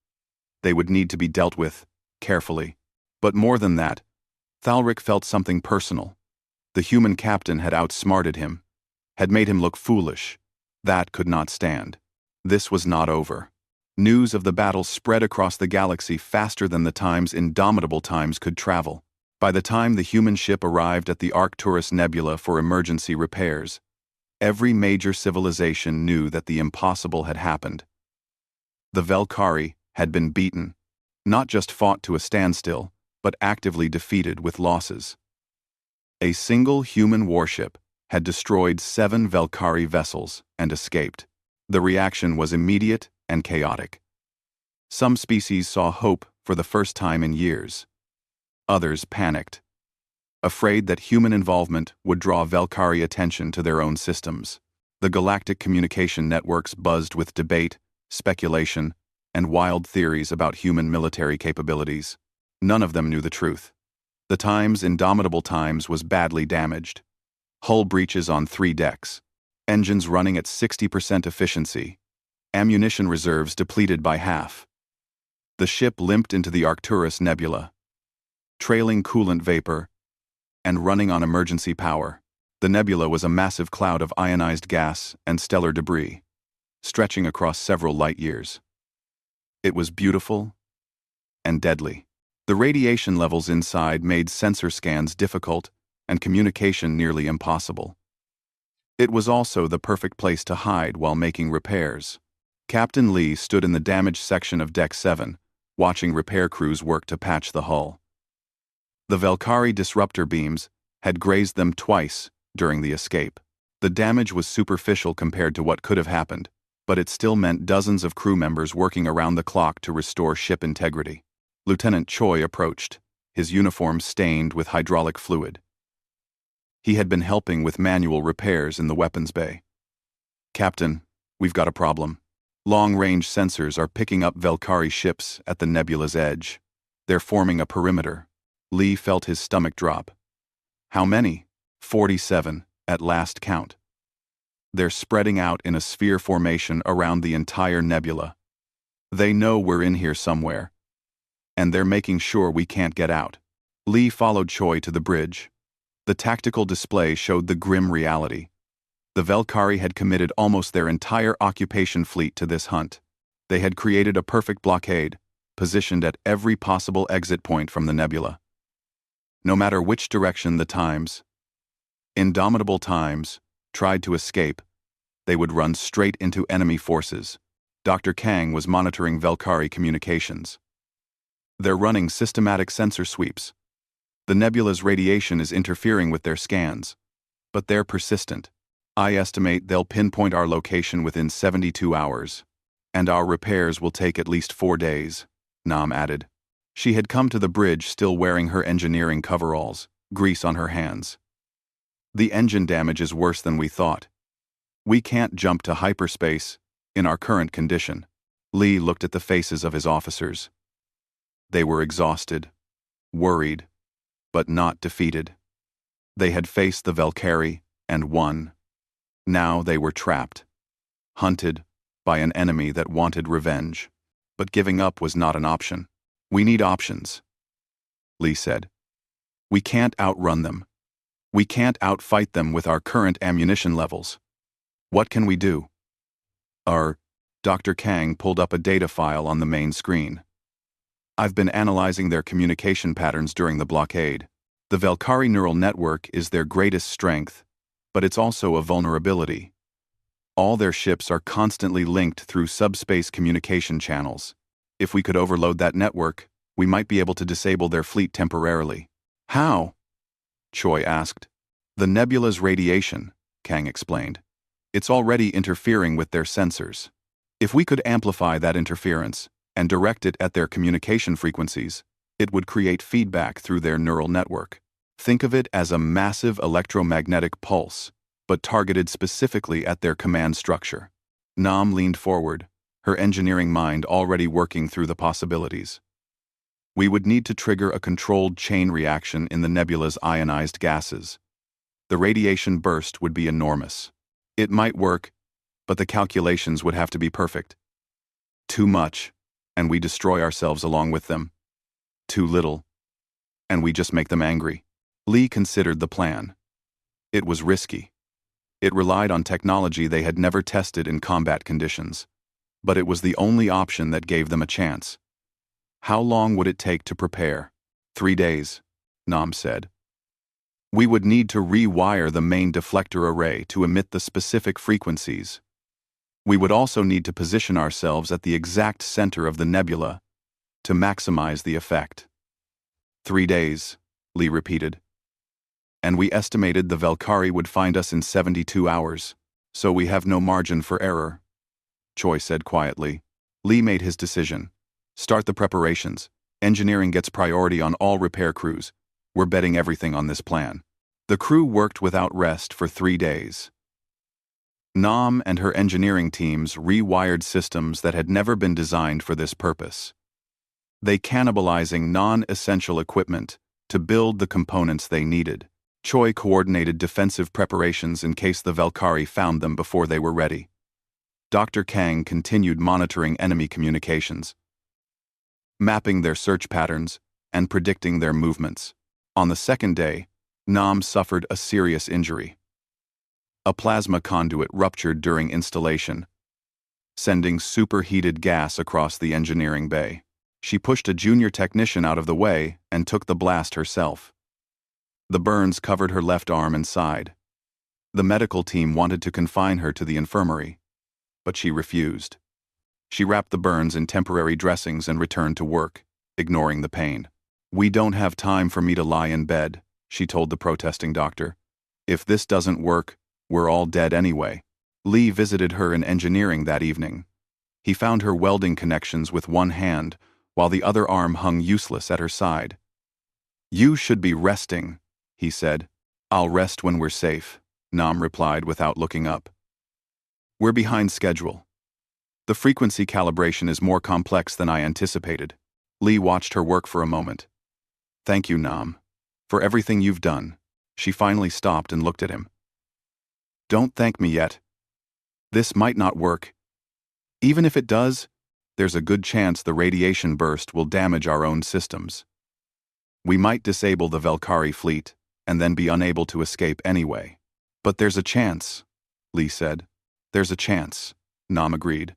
They would need to be dealt with carefully. But more than that, Thalric felt something personal. The human captain had outsmarted him, had made him look foolish. That could not stand. This was not over. News of the battle spread across the galaxy faster than the Times' indomitable Times could travel. By the time the human ship arrived at the Arcturus Nebula for emergency repairs, every major civilization knew that the impossible had happened. The Valkyrie had been beaten, not just fought to a standstill, but actively defeated with losses. A single human warship had destroyed 7 Valkyrie vessels and escaped. The reaction was immediate and chaotic. Some species saw hope for the first time in years. Others panicked, afraid that human involvement would draw Velkari attention to their own systems. The galactic communication networks buzzed with debate, speculation, and wild theories about human military capabilities. None of them knew the truth. The Times' indomitable Times was badly damaged. Hull breaches on 3 decks. Engines running at 60% efficiency. Ammunition reserves depleted by half. The ship limped into the Arcturus Nebula, trailing coolant vapor and running on emergency power. The nebula was a massive cloud of ionized gas and stellar debris, stretching across several light years. It was beautiful and deadly. The radiation levels inside made sensor scans difficult and communication nearly impossible. It was also the perfect place to hide while making repairs. Captain Lee stood in the damaged section of Deck 7, watching repair crews work to patch the hull. The Velkari disruptor beams had grazed them twice during the escape. The damage was superficial compared to what could have happened, but it still meant dozens of crew members working around the clock to restore ship integrity. Lieutenant Choi approached, his uniform stained with hydraulic fluid. He had been helping with manual repairs in the weapons bay. "Captain, we've got a problem. Long-range sensors are picking up Velkari ships at the nebula's edge. They're forming a perimeter." Lee felt his stomach drop. "How many?" 47, at last count. "They're spreading out in a sphere formation around the entire nebula. They know we're in here somewhere, and they're making sure we can't get out." Lee followed Choi to the bridge. The tactical display showed the grim reality. The Velkari had committed almost their entire occupation fleet to this hunt. They had created a perfect blockade, positioned at every possible exit point from the nebula. No matter which direction the Times, indomitable Times, tried to escape, they would run straight into enemy forces. Dr. Kang was monitoring Velkari communications. "They're running systematic sensor sweeps. The nebula's radiation is interfering with their scans, but they're persistent. I estimate they'll pinpoint our location within 72 hours, and our repairs will take at least 4 days," Nam added. She had come to the bridge still wearing her engineering coveralls, grease on her hands. "The engine damage is worse than we thought. We can't jump to hyperspace in our current condition." Lee looked at the faces of his officers. They were exhausted, worried, but not defeated. They had faced the Velkari and won. Now they were trapped, hunted by an enemy that wanted revenge. But giving up was not an option. "We need options," Lee said. "We can't outrun them. We can't outfight them with our current ammunition levels. What can we do?" Dr. Kang pulled up a data file on the main screen. "I've been analyzing their communication patterns during the blockade. The Velkari neural network is their greatest strength, but it's also a vulnerability. All their ships are constantly linked through subspace communication channels. If we could overload that network, we might be able to disable their fleet temporarily." "How?" Choi asked. "The nebula's radiation," Kang explained. "It's already interfering with their sensors. If we could amplify that interference and direct it at their communication frequencies, it would create feedback through their neural network. Think of it as a massive electromagnetic pulse, but targeted specifically at their command structure." Nam leaned forward, her engineering mind already working through the possibilities. "We would need to trigger a controlled chain reaction in the nebula's ionized gases. The radiation burst would be enormous. It might work, but the calculations would have to be perfect. Too much, and we destroy ourselves along with them. Too little, and we just make them angry." Lee considered the plan. It was risky. It relied on technology they had never tested in combat conditions, but it was the only option that gave them a chance. How long would it take to prepare? 3 days, Nam said. We would need to rewire the main deflector array to emit the specific frequencies. We would also need to position ourselves at the exact center of the nebula to maximize the effect. 3 days, Lee repeated. And we estimated the Velkari would find us in 72 hours, so we have no margin for error, Choi said quietly. Lee made his decision. Start the preparations. Engineering gets priority on all repair crews. We're betting everything on this plan. The crew worked without rest for 3 days. Nam and her engineering teams rewired systems that had never been designed for this purpose. They cannibalizing non-essential equipment to build the components they needed. Choi coordinated defensive preparations in case the Valkyrie found them before they were ready. Dr. Kang continued monitoring enemy communications, mapping their search patterns and predicting their movements. On the second day, Nam suffered a serious injury. A plasma conduit ruptured during installation, sending superheated gas across the engineering bay. She pushed a junior technician out of the way and took the blast herself. The burns covered her left arm and side. The medical team wanted to confine her to the infirmary, but she refused. She wrapped the burns in temporary dressings and returned to work, ignoring the pain. "We don't have time for me to lie in bed," she told the protesting doctor. "If this doesn't work, we're all dead anyway." Lee visited her in engineering that evening. He found her welding connections with one hand, while the other arm hung useless at her side. "You should be resting," he said. "I'll rest when we're safe," Nam replied without looking up. "We're behind schedule. The frequency calibration is more complex than I anticipated." Lee watched her work for a moment. "Thank you, Nam, for everything you've done." She finally stopped and looked at him. "Don't thank me yet. This might not work. Even if it does, there's a good chance the radiation burst will damage our own systems. We might disable the Valkyrie fleet and then be unable to escape anyway. But there's a chance," Lee said. "There's a chance," Nam agreed.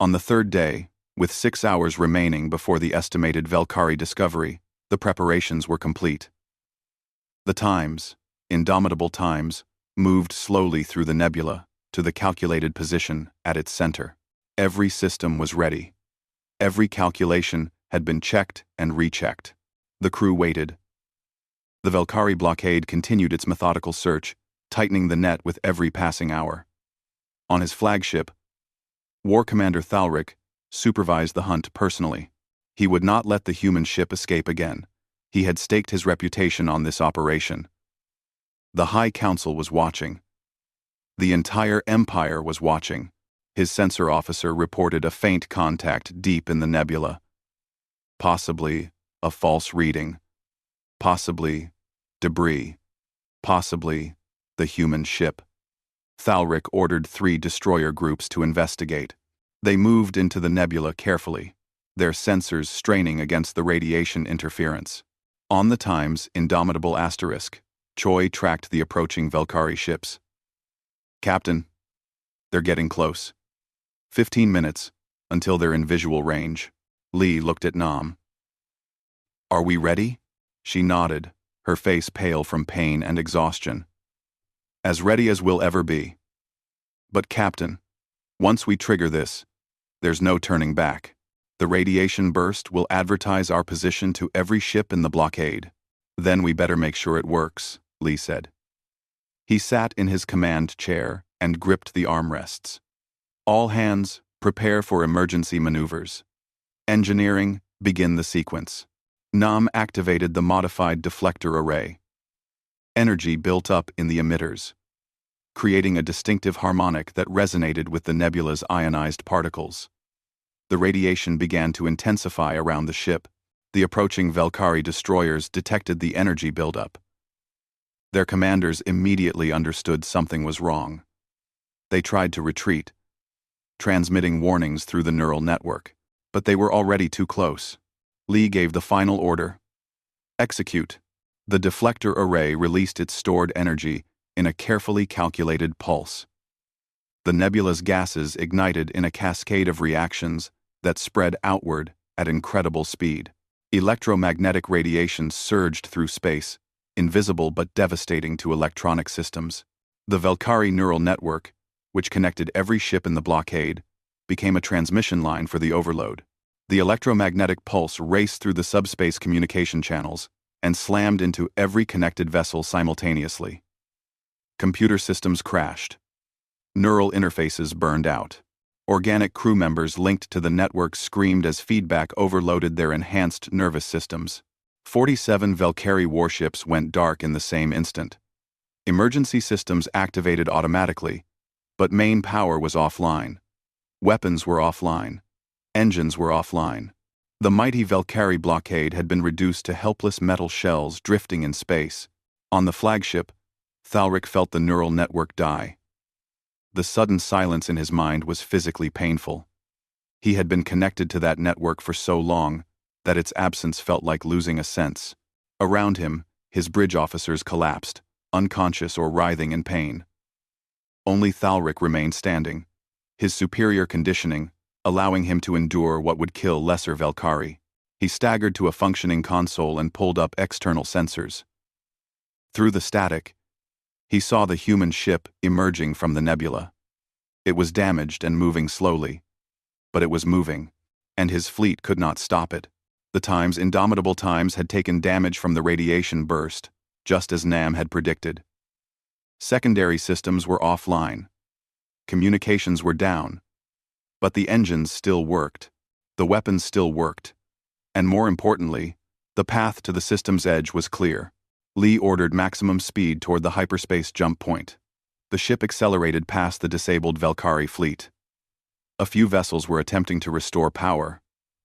On the third day, with 6 hours remaining before the estimated Valkyrie discovery, the preparations were complete. The Times, indomitable Times, moved slowly through the nebula to the calculated position at its center. Every system was ready. Every calculation had been checked and rechecked. The crew waited. The Valkyrie blockade continued its methodical search, tightening the net with every passing hour. On his flagship, War Commander Thalric supervised the hunt personally. He would not let the human ship escape again. He had staked his reputation on this operation. The High Council was watching. The entire Empire was watching. His sensor officer reported a faint contact deep in the nebula. Possibly a false reading. Possibly debris. Possibly the human ship. Thalric ordered 3 destroyer groups to investigate. They moved into the nebula carefully, their sensors straining against the radiation interference. On the Times' indomitable asterisk, Choi tracked the approaching Valkyrie ships. "Captain, they're getting close. 15 minutes, until they're in visual range." Lee looked at Nam. "Are we ready?" She nodded, her face pale from pain and exhaustion. "As ready as we'll ever be. But Captain, once we trigger this, there's no turning back. The radiation burst will advertise our position to every ship in the blockade. Then we better make sure it works," Lee said. He sat in his command chair and gripped the armrests. "All hands, prepare for emergency maneuvers. Engineering, begin the sequence." Nam activated the modified deflector array. Energy built up in the emitters, creating a distinctive harmonic that resonated with the nebula's ionized particles. The radiation began to intensify around the ship. The approaching Valkyrie destroyers detected the energy buildup. Their commanders immediately understood something was wrong. They tried to retreat, transmitting warnings through the neural network, but they were already too close. Lee gave the final order. "Execute." The deflector array released its stored energy in a carefully calculated pulse. The nebula's gases ignited in a cascade of reactions that spread outward at incredible speed. Electromagnetic radiation surged through space, invisible but devastating to electronic systems. The Valkyrie neural network, which connected every ship in the blockade, became a transmission line for the overload. The electromagnetic pulse raced through the subspace communication channels and slammed into every connected vessel simultaneously. Computer systems crashed. Neural interfaces burned out. Organic crew members linked to the network screamed as feedback overloaded their enhanced nervous systems. 47 Valkyrie warships went dark in the same instant. Emergency systems activated automatically, but main power was offline. Weapons were offline. Engines were offline. The mighty Valkyrie blockade had been reduced to helpless metal shells drifting in space. On the flagship, Thalric felt the neural network die. The sudden silence in his mind was physically painful. He had been connected to that network for so long that its absence felt like losing a sense. Around him, his bridge officers collapsed, unconscious or writhing in pain. Only Thalric remained standing, his superior conditioning allowing him to endure what would kill lesser Valkyrie. He staggered to a functioning console and pulled up external sensors. Through the static, he saw the human ship emerging from the nebula. It was damaged and moving slowly, but it was moving, and his fleet could not stop it. The Indomitable Times had taken damage from the radiation burst, just as Nam had predicted. Secondary systems were offline. Communications were down. But the engines still worked. The weapons still worked. And more importantly, the path to the system's edge was clear. Lee ordered maximum speed toward the hyperspace jump point. The ship accelerated past the disabled Valkyrie fleet. A few vessels were attempting to restore power,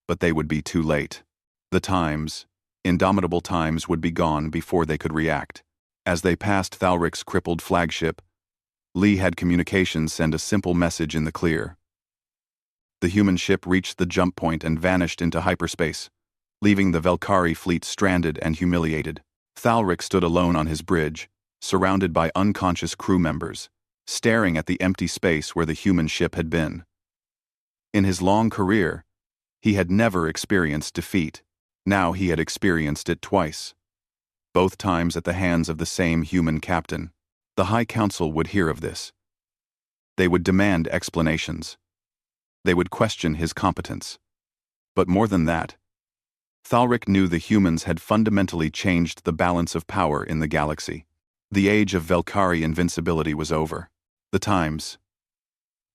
but they would be too late. The Indomitable Times would be gone before they could react. As they passed Thalric's crippled flagship, Lee had communications send a simple message in the clear. The human ship reached the jump point and vanished into hyperspace, leaving the Valkyrie fleet stranded and humiliated. Thalric stood alone on his bridge, surrounded by unconscious crew members, staring at the empty space where the human ship had been. In his long career, he had never experienced defeat. Now he had experienced it twice. Both times at the hands of the same human captain. The High Council would hear of this. They would demand explanations. They would question his competence. But more than that, Thalric knew the humans had fundamentally changed the balance of power in the galaxy. The age of Valkyrie invincibility was over. The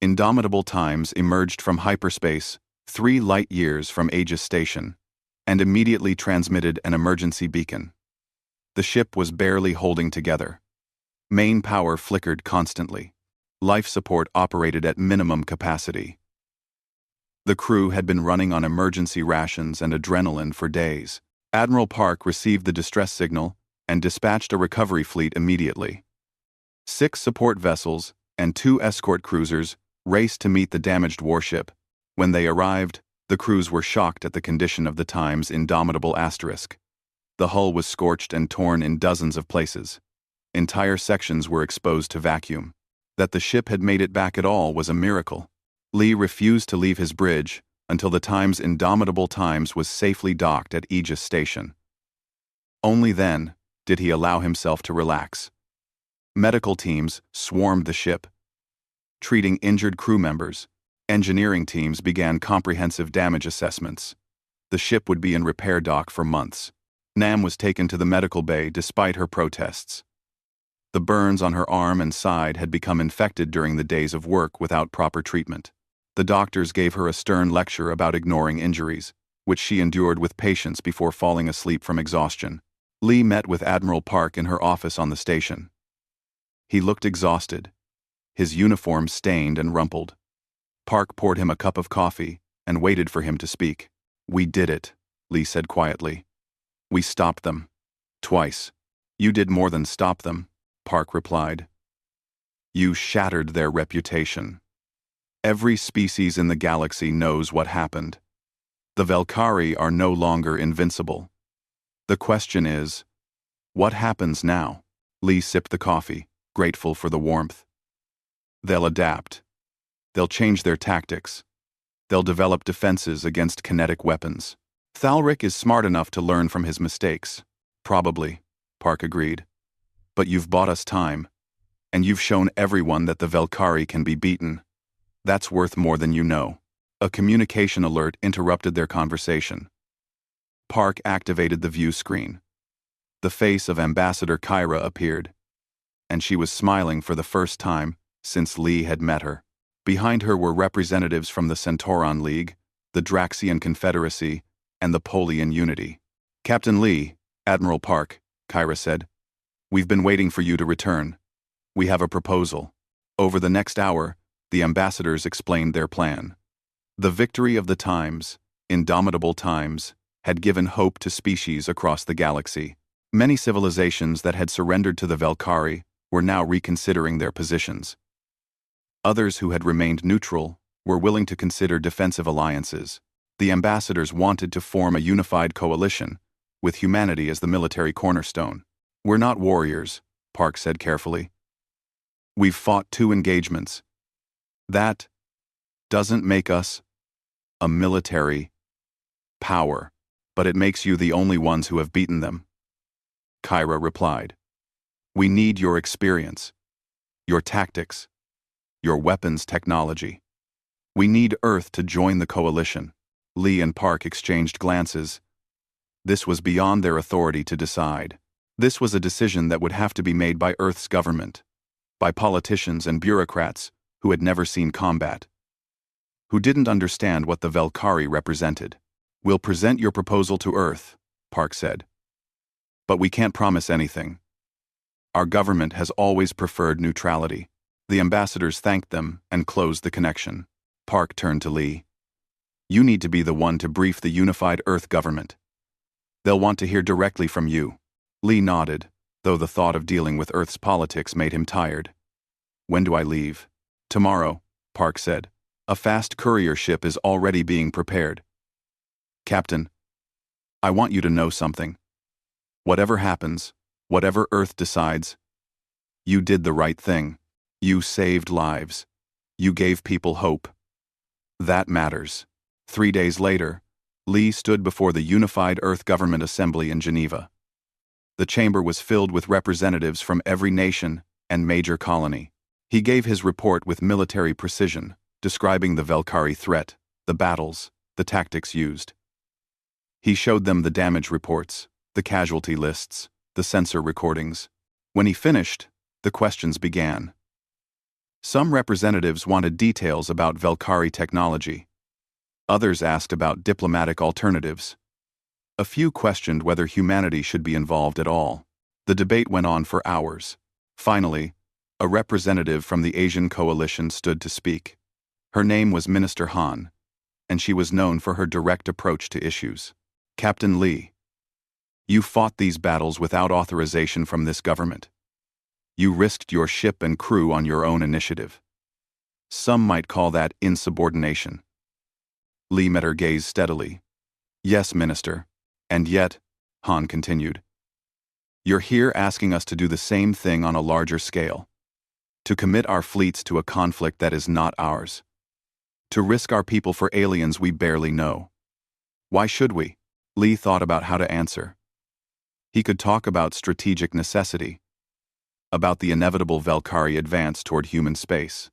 Indomitable Times emerged from hyperspace 3 light-years from Aegis Station, and immediately transmitted an emergency beacon. The ship was barely holding together. Main power flickered constantly. Life support operated at minimum capacity. The crew had been running on emergency rations and adrenaline for days. Admiral Park received the distress signal and dispatched a recovery fleet immediately. 6 support vessels and 2 escort cruisers raced to meet the damaged warship. When they arrived, the crews were shocked at the condition of the Times' Indomitable Asterisk. The hull was scorched and torn in dozens of places. Entire sections were exposed to vacuum. That the ship had made it back at all was a miracle. Lee refused to leave his bridge until the Times' Indomitable Times was safely docked at Aegis Station. Only then did he allow himself to relax. Medical teams swarmed the ship, treating injured crew members. Engineering teams began comprehensive damage assessments. The ship would be in repair dock for months. Nam was taken to the medical bay despite her protests. The burns on her arm and side had become infected during the days of work without proper treatment. The doctors gave her a stern lecture about ignoring injuries, which she endured with patience before falling asleep from exhaustion. Lee met with Admiral Park in her office on the station. He looked exhausted, his uniform stained and rumpled. Park poured him a cup of coffee and waited for him to speak. "We did it," Lee said quietly. "We stopped them. Twice." "You did more than stop them," Park replied. "You shattered their reputation. Every species in the galaxy knows what happened. The Valkyrie are no longer invincible. The question is, what happens now?" Lee sipped the coffee, grateful for the warmth. "They'll adapt. They'll change their tactics. They'll develop defenses against kinetic weapons. Thalric is smart enough to learn from his mistakes." "Probably," Park agreed. "But you've bought us time, and you've shown everyone that the Valkyrie can be beaten. That's worth more than you know." A communication alert interrupted their conversation. Park activated the view screen. The face of Ambassador Kyra appeared, and she was smiling for the first time since Lee had met her. Behind her were representatives from the Centauran League, the Draxian Confederacy, and the Polian Unity. "Captain Lee, Admiral Park," Kyra said, "we've been waiting for you to return. We have a proposal." Over the next hour, the ambassadors explained their plan. The victory of the times, indomitable times, had given hope to species across the galaxy. Many civilizations that had surrendered to the Velkari were now reconsidering their positions. Others who had remained neutral were willing to consider defensive alliances. The ambassadors wanted to form a unified coalition, with humanity as the military cornerstone. "We're not warriors," Park said carefully. "We've fought 2 engagements. That doesn't make us a military power, but it makes you the only ones who have beaten them," Kyra replied. "We need your experience, your tactics, your weapons technology. We need Earth to join the coalition." Lee and Park exchanged glances. This was beyond their authority to decide. This was a decision that would have to be made by Earth's government, by politicians and bureaucrats who had never seen combat, who didn't understand what the Velkari represented. "We'll present your proposal to Earth," Park said. "But we can't promise anything. Our government has always preferred neutrality." The ambassadors thanked them and closed the connection. Park turned to Lee. "You need to be the one to brief the unified Earth government. They'll want to hear directly from you." Lee nodded, though the thought of dealing with Earth's politics made him tired. "When do I leave?" "Tomorrow," Park said. "A fast courier ship is already being prepared." "Captain, I want you to know something. Whatever happens, whatever Earth decides, you did the right thing. You saved lives. You gave people hope. That matters." 3 days later, Lee stood before the Unified Earth Government Assembly in Geneva. The chamber was filled with representatives from every nation and major colony. He gave his report with military precision, describing the Velkari threat, the battles, the tactics used. He showed them the damage reports, the casualty lists, the sensor recordings. When he finished, the questions began. Some representatives wanted details about Velkari technology. Others asked about diplomatic alternatives. A few questioned whether humanity should be involved at all. The debate went on for hours. Finally, a representative from the Asian coalition stood to speak. Her name was Minister Han, and she was known for her direct approach to issues. "Captain Lee, you fought these battles without authorization from this government. You risked your ship and crew on your own initiative. Some might call that insubordination." Lee met her gaze steadily. "Yes, Minister. And yet," Han continued, "you're here asking us to do the same thing on a larger scale. To commit our fleets to a conflict that is not ours. To risk our people for aliens we barely know. Why should we?" Lee thought about how to answer. He could talk about strategic necessity, about the inevitable Velkari advance toward human space.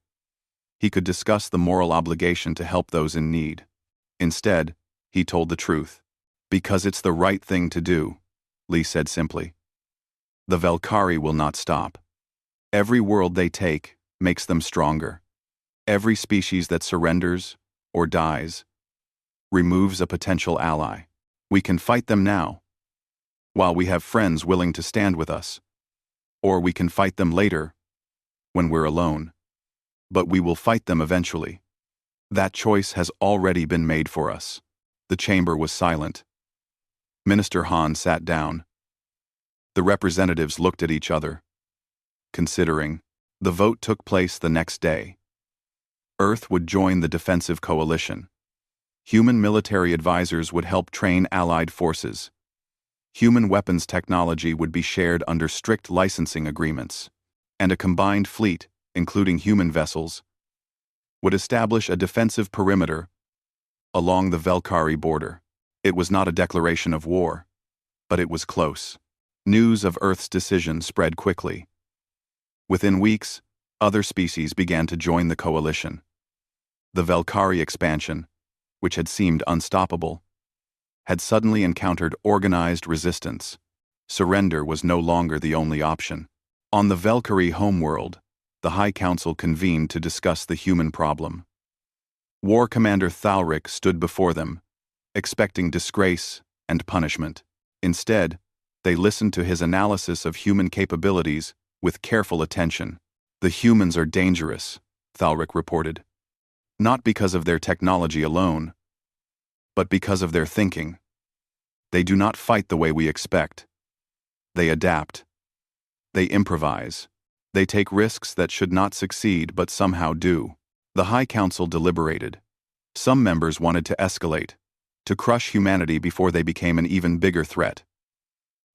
He could discuss the moral obligation to help those in need. Instead, he told the truth. "Because it's the right thing to do," Lee said simply. "The Velkari will not stop. Every world they take makes them stronger. Every species that surrenders or dies removes a potential ally. We can fight them now, while we have friends willing to stand with us. Or we can fight them later, when we're alone. But we will fight them eventually. That choice has already been made for us." The chamber was silent. Minister Han sat down. The representatives looked at each other, considering. The vote took place the next day. Earth would join the defensive coalition. Human military advisors would help train allied forces. Human weapons technology would be shared under strict licensing agreements, and a combined fleet, including human vessels, would establish a defensive perimeter along the Velkari border. It was not a declaration of war, but it was close. News of Earth's decision spread quickly. Within weeks, other species began to join the coalition. The Velkari expansion, which had seemed unstoppable, had suddenly encountered organized resistance. Surrender was no longer the only option. On the Velkari homeworld, the High Council convened to discuss the human problem. War Commander Thalric stood before them, expecting disgrace and punishment. Instead, they listened to his analysis of human capabilities with careful attention. "The humans are dangerous," Thalric reported. "Not because of their technology alone, but because of their thinking. They do not fight the way we expect. They adapt. They improvise. They take risks that should not succeed but somehow do." The High Council deliberated. Some members wanted to escalate, to crush humanity before they became an even bigger threat.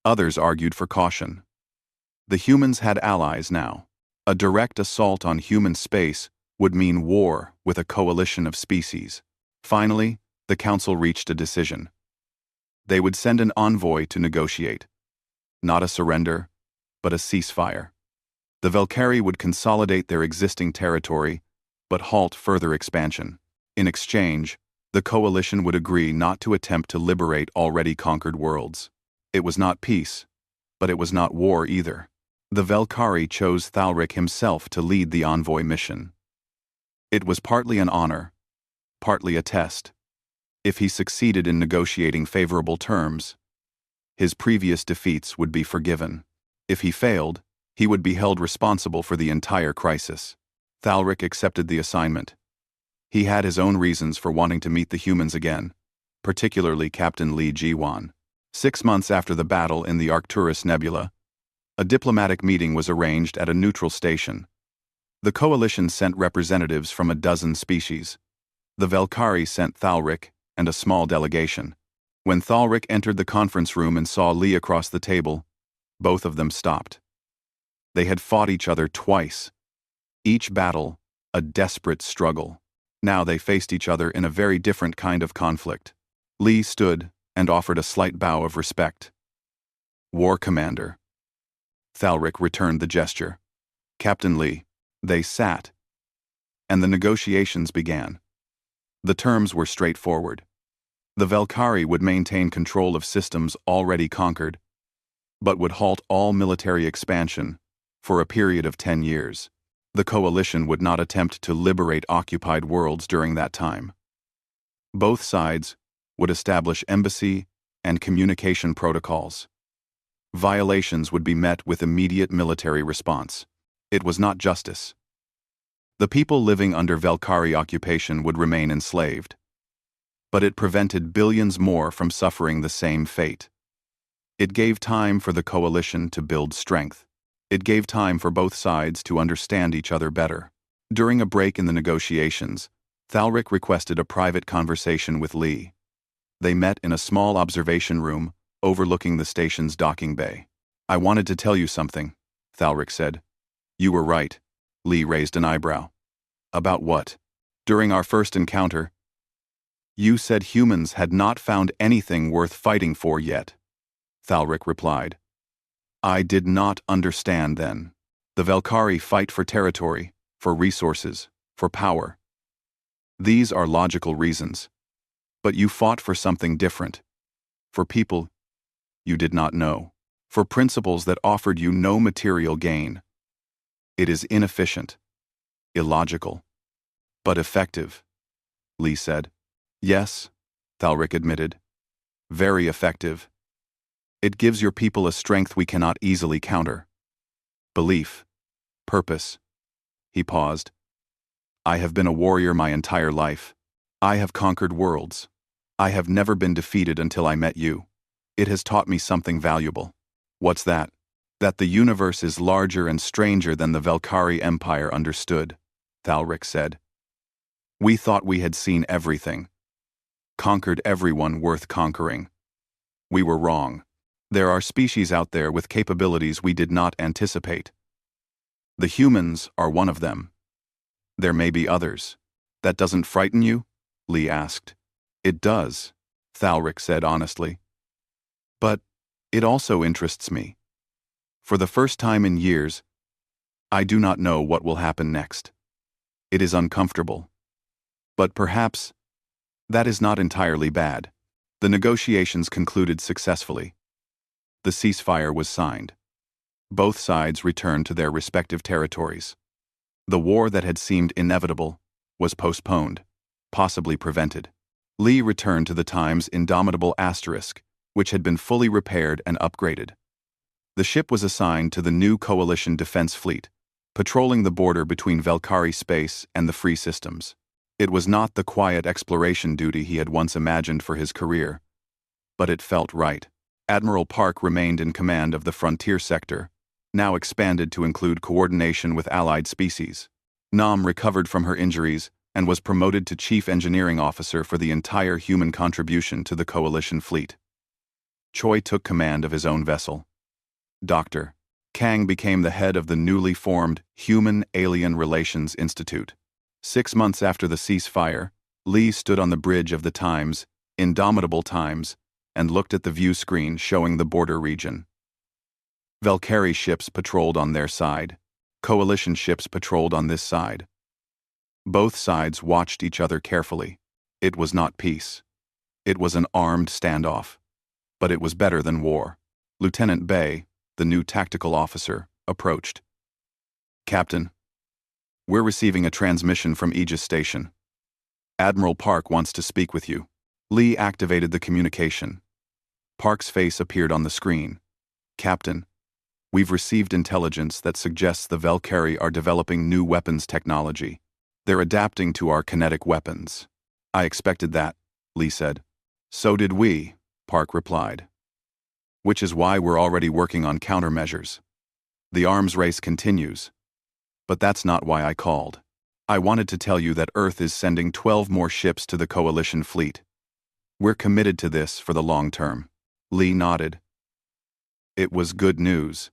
Others argued for caution. The humans had allies now. A direct assault on human space would mean war with a coalition of species. Finally, the Council reached a decision. They would send an envoy to negotiate. Not a surrender, but a ceasefire. The Valkyrie would consolidate their existing territory, but halt further expansion. In exchange, the coalition would agree not to attempt to liberate already conquered worlds. It was not peace, but it was not war either. The Valkyrie chose Thalric himself to lead the envoy mission. It was partly an honor, partly a test. If he succeeded in negotiating favorable terms, his previous defeats would be forgiven. If he failed, he would be held responsible for the entire crisis. Thalric accepted the assignment. He had his own reasons for wanting to meet the humans again, particularly Captain Li Jiwan. 6 months after the battle in the Arcturus Nebula, a diplomatic meeting was arranged at a neutral station. The coalition sent representatives from a dozen species. The Valkyrie sent Thalric and a small delegation. When Thalric entered the conference room and saw Li across the table, both of them stopped. They had fought each other twice. Each battle, a desperate struggle. Now they faced each other in a very different kind of conflict. Li stood and offered a slight bow of respect. "War Commander." Thalric returned the gesture. "Captain Li." They sat, and the negotiations began. The terms were straightforward. The Valkyrie would maintain control of systems already conquered, but would halt all military expansion for a period of 10 years. The coalition would not attempt to liberate occupied worlds during that time. Both sides would establish embassy and communication protocols. Violations would be met with immediate military response. It was not justice. The people living under Valkyrie occupation would remain enslaved. But it prevented billions more from suffering the same fate. It gave time for the coalition to build strength. It gave time for both sides to understand each other better. During a break in the negotiations, Thalric requested a private conversation with Li. They met in a small observation room overlooking the station's docking bay. "I wanted to tell you something," Thalric said. "You were right." Li raised an eyebrow. "About what?" "During our first encounter, you said humans had not found anything worth fighting for yet," Thalric replied. "I did not understand then. The Valkyrie fight for territory, for resources, for power. These are logical reasons. But you fought for something different. For people you did not know. For principles that offered you no material gain. It is inefficient, illogical, but effective," Li said. "Yes," Thalric admitted. "Very effective. It gives your people a strength we cannot easily counter. Belief, purpose." He paused. "I have been a warrior my entire life. I have conquered worlds. I have never been defeated until I met you. It has taught me something valuable." "What's that?" "That the universe is larger and stranger than the Valkyrie Empire understood," Thalric said. "We thought we had seen everything, conquered everyone worth conquering. We were wrong. There are species out there with capabilities we did not anticipate. The humans are one of them. There may be others. That doesn't frighten you?" Li asked. "It does," Thalric said honestly. "But it also interests me. For the first time in years, I do not know what will happen next. It is uncomfortable. But perhaps that is not entirely bad." The negotiations concluded successfully. The ceasefire was signed. Both sides returned to their respective territories. The war that had seemed inevitable was postponed, possibly prevented. Lee returned to the Time's indomitable Asterisk, which had been fully repaired and upgraded. The ship was assigned to the new Coalition Defense Fleet, patrolling the border between Valkyrie space and the Free Systems. It was not the quiet exploration duty he had once imagined for his career, but it felt right. Admiral Park remained in command of the frontier sector, now expanded to include coordination with allied species. Nam recovered from her injuries and was promoted to Chief Engineering Officer for the entire human contribution to the Coalition fleet. Choi took command of his own vessel. Dr. Kang became the head of the newly formed Human-Alien Relations Institute. 6 months after the ceasefire, Lee stood on the bridge of the Times, Indomitable Times, and looked at the view screen showing the border region. Valkyrie ships patrolled on their side. Coalition ships patrolled on this side. Both sides watched each other carefully. It was not peace. It was an armed standoff. But it was better than war. Lieutenant Bay, the new tactical officer, approached. Captain, we're receiving a transmission from Aegis Station. Admiral Park wants to speak with you. Lee activated the communication. Park's face appeared on the screen. Captain, we've received intelligence that suggests the Valkyrie are developing new weapons technology. They're adapting to our kinetic weapons. I expected that, Lee said. So did we, Park replied. Which is why we're already working on countermeasures. The arms race continues. But that's not why I called. I wanted to tell you that Earth is sending 12 more ships to the Coalition fleet. We're committed to this for the long term. Lee nodded. It was good news.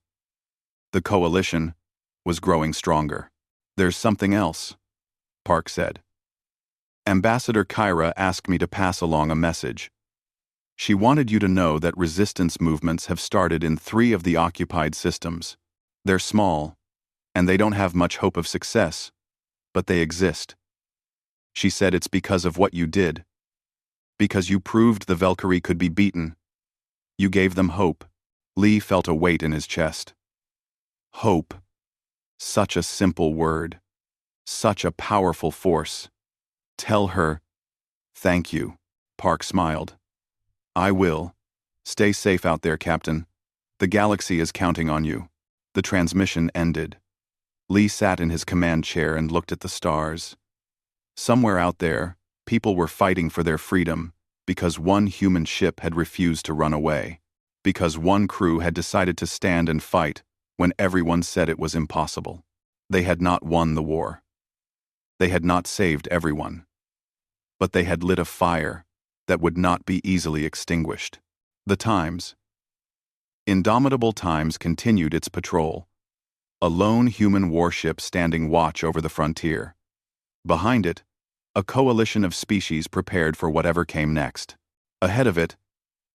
The Coalition was growing stronger. There's something else, Park said. Ambassador Kyra asked me to pass along a message. She wanted you to know that resistance movements have started in 3 of the occupied systems. They're small, and they don't have much hope of success, but they exist. She said it's because of what you did. Because you proved the Valkyrie could be beaten. You gave them hope. Lee felt a weight in his chest. Hope. Such a simple word. Such a powerful force. Tell her, thank you, Park smiled. I will. Stay safe out there, Captain. The galaxy is counting on you. The transmission ended. Lee sat in his command chair and looked at the stars. Somewhere out there, people were fighting for their freedom because one human ship had refused to run away, because one crew had decided to stand and fight when everyone said it was impossible. They had not won the war. They had not saved everyone. But they had lit a fire that would not be easily extinguished. The Times. Indomitable Times continued its patrol, a lone human warship standing watch over the frontier. Behind it, a coalition of species prepared for whatever came next. Ahead of it,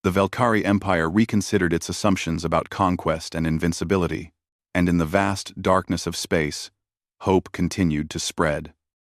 the Valkyrie Empire reconsidered its assumptions about conquest and invincibility, and in the vast darkness of space, hope continued to spread.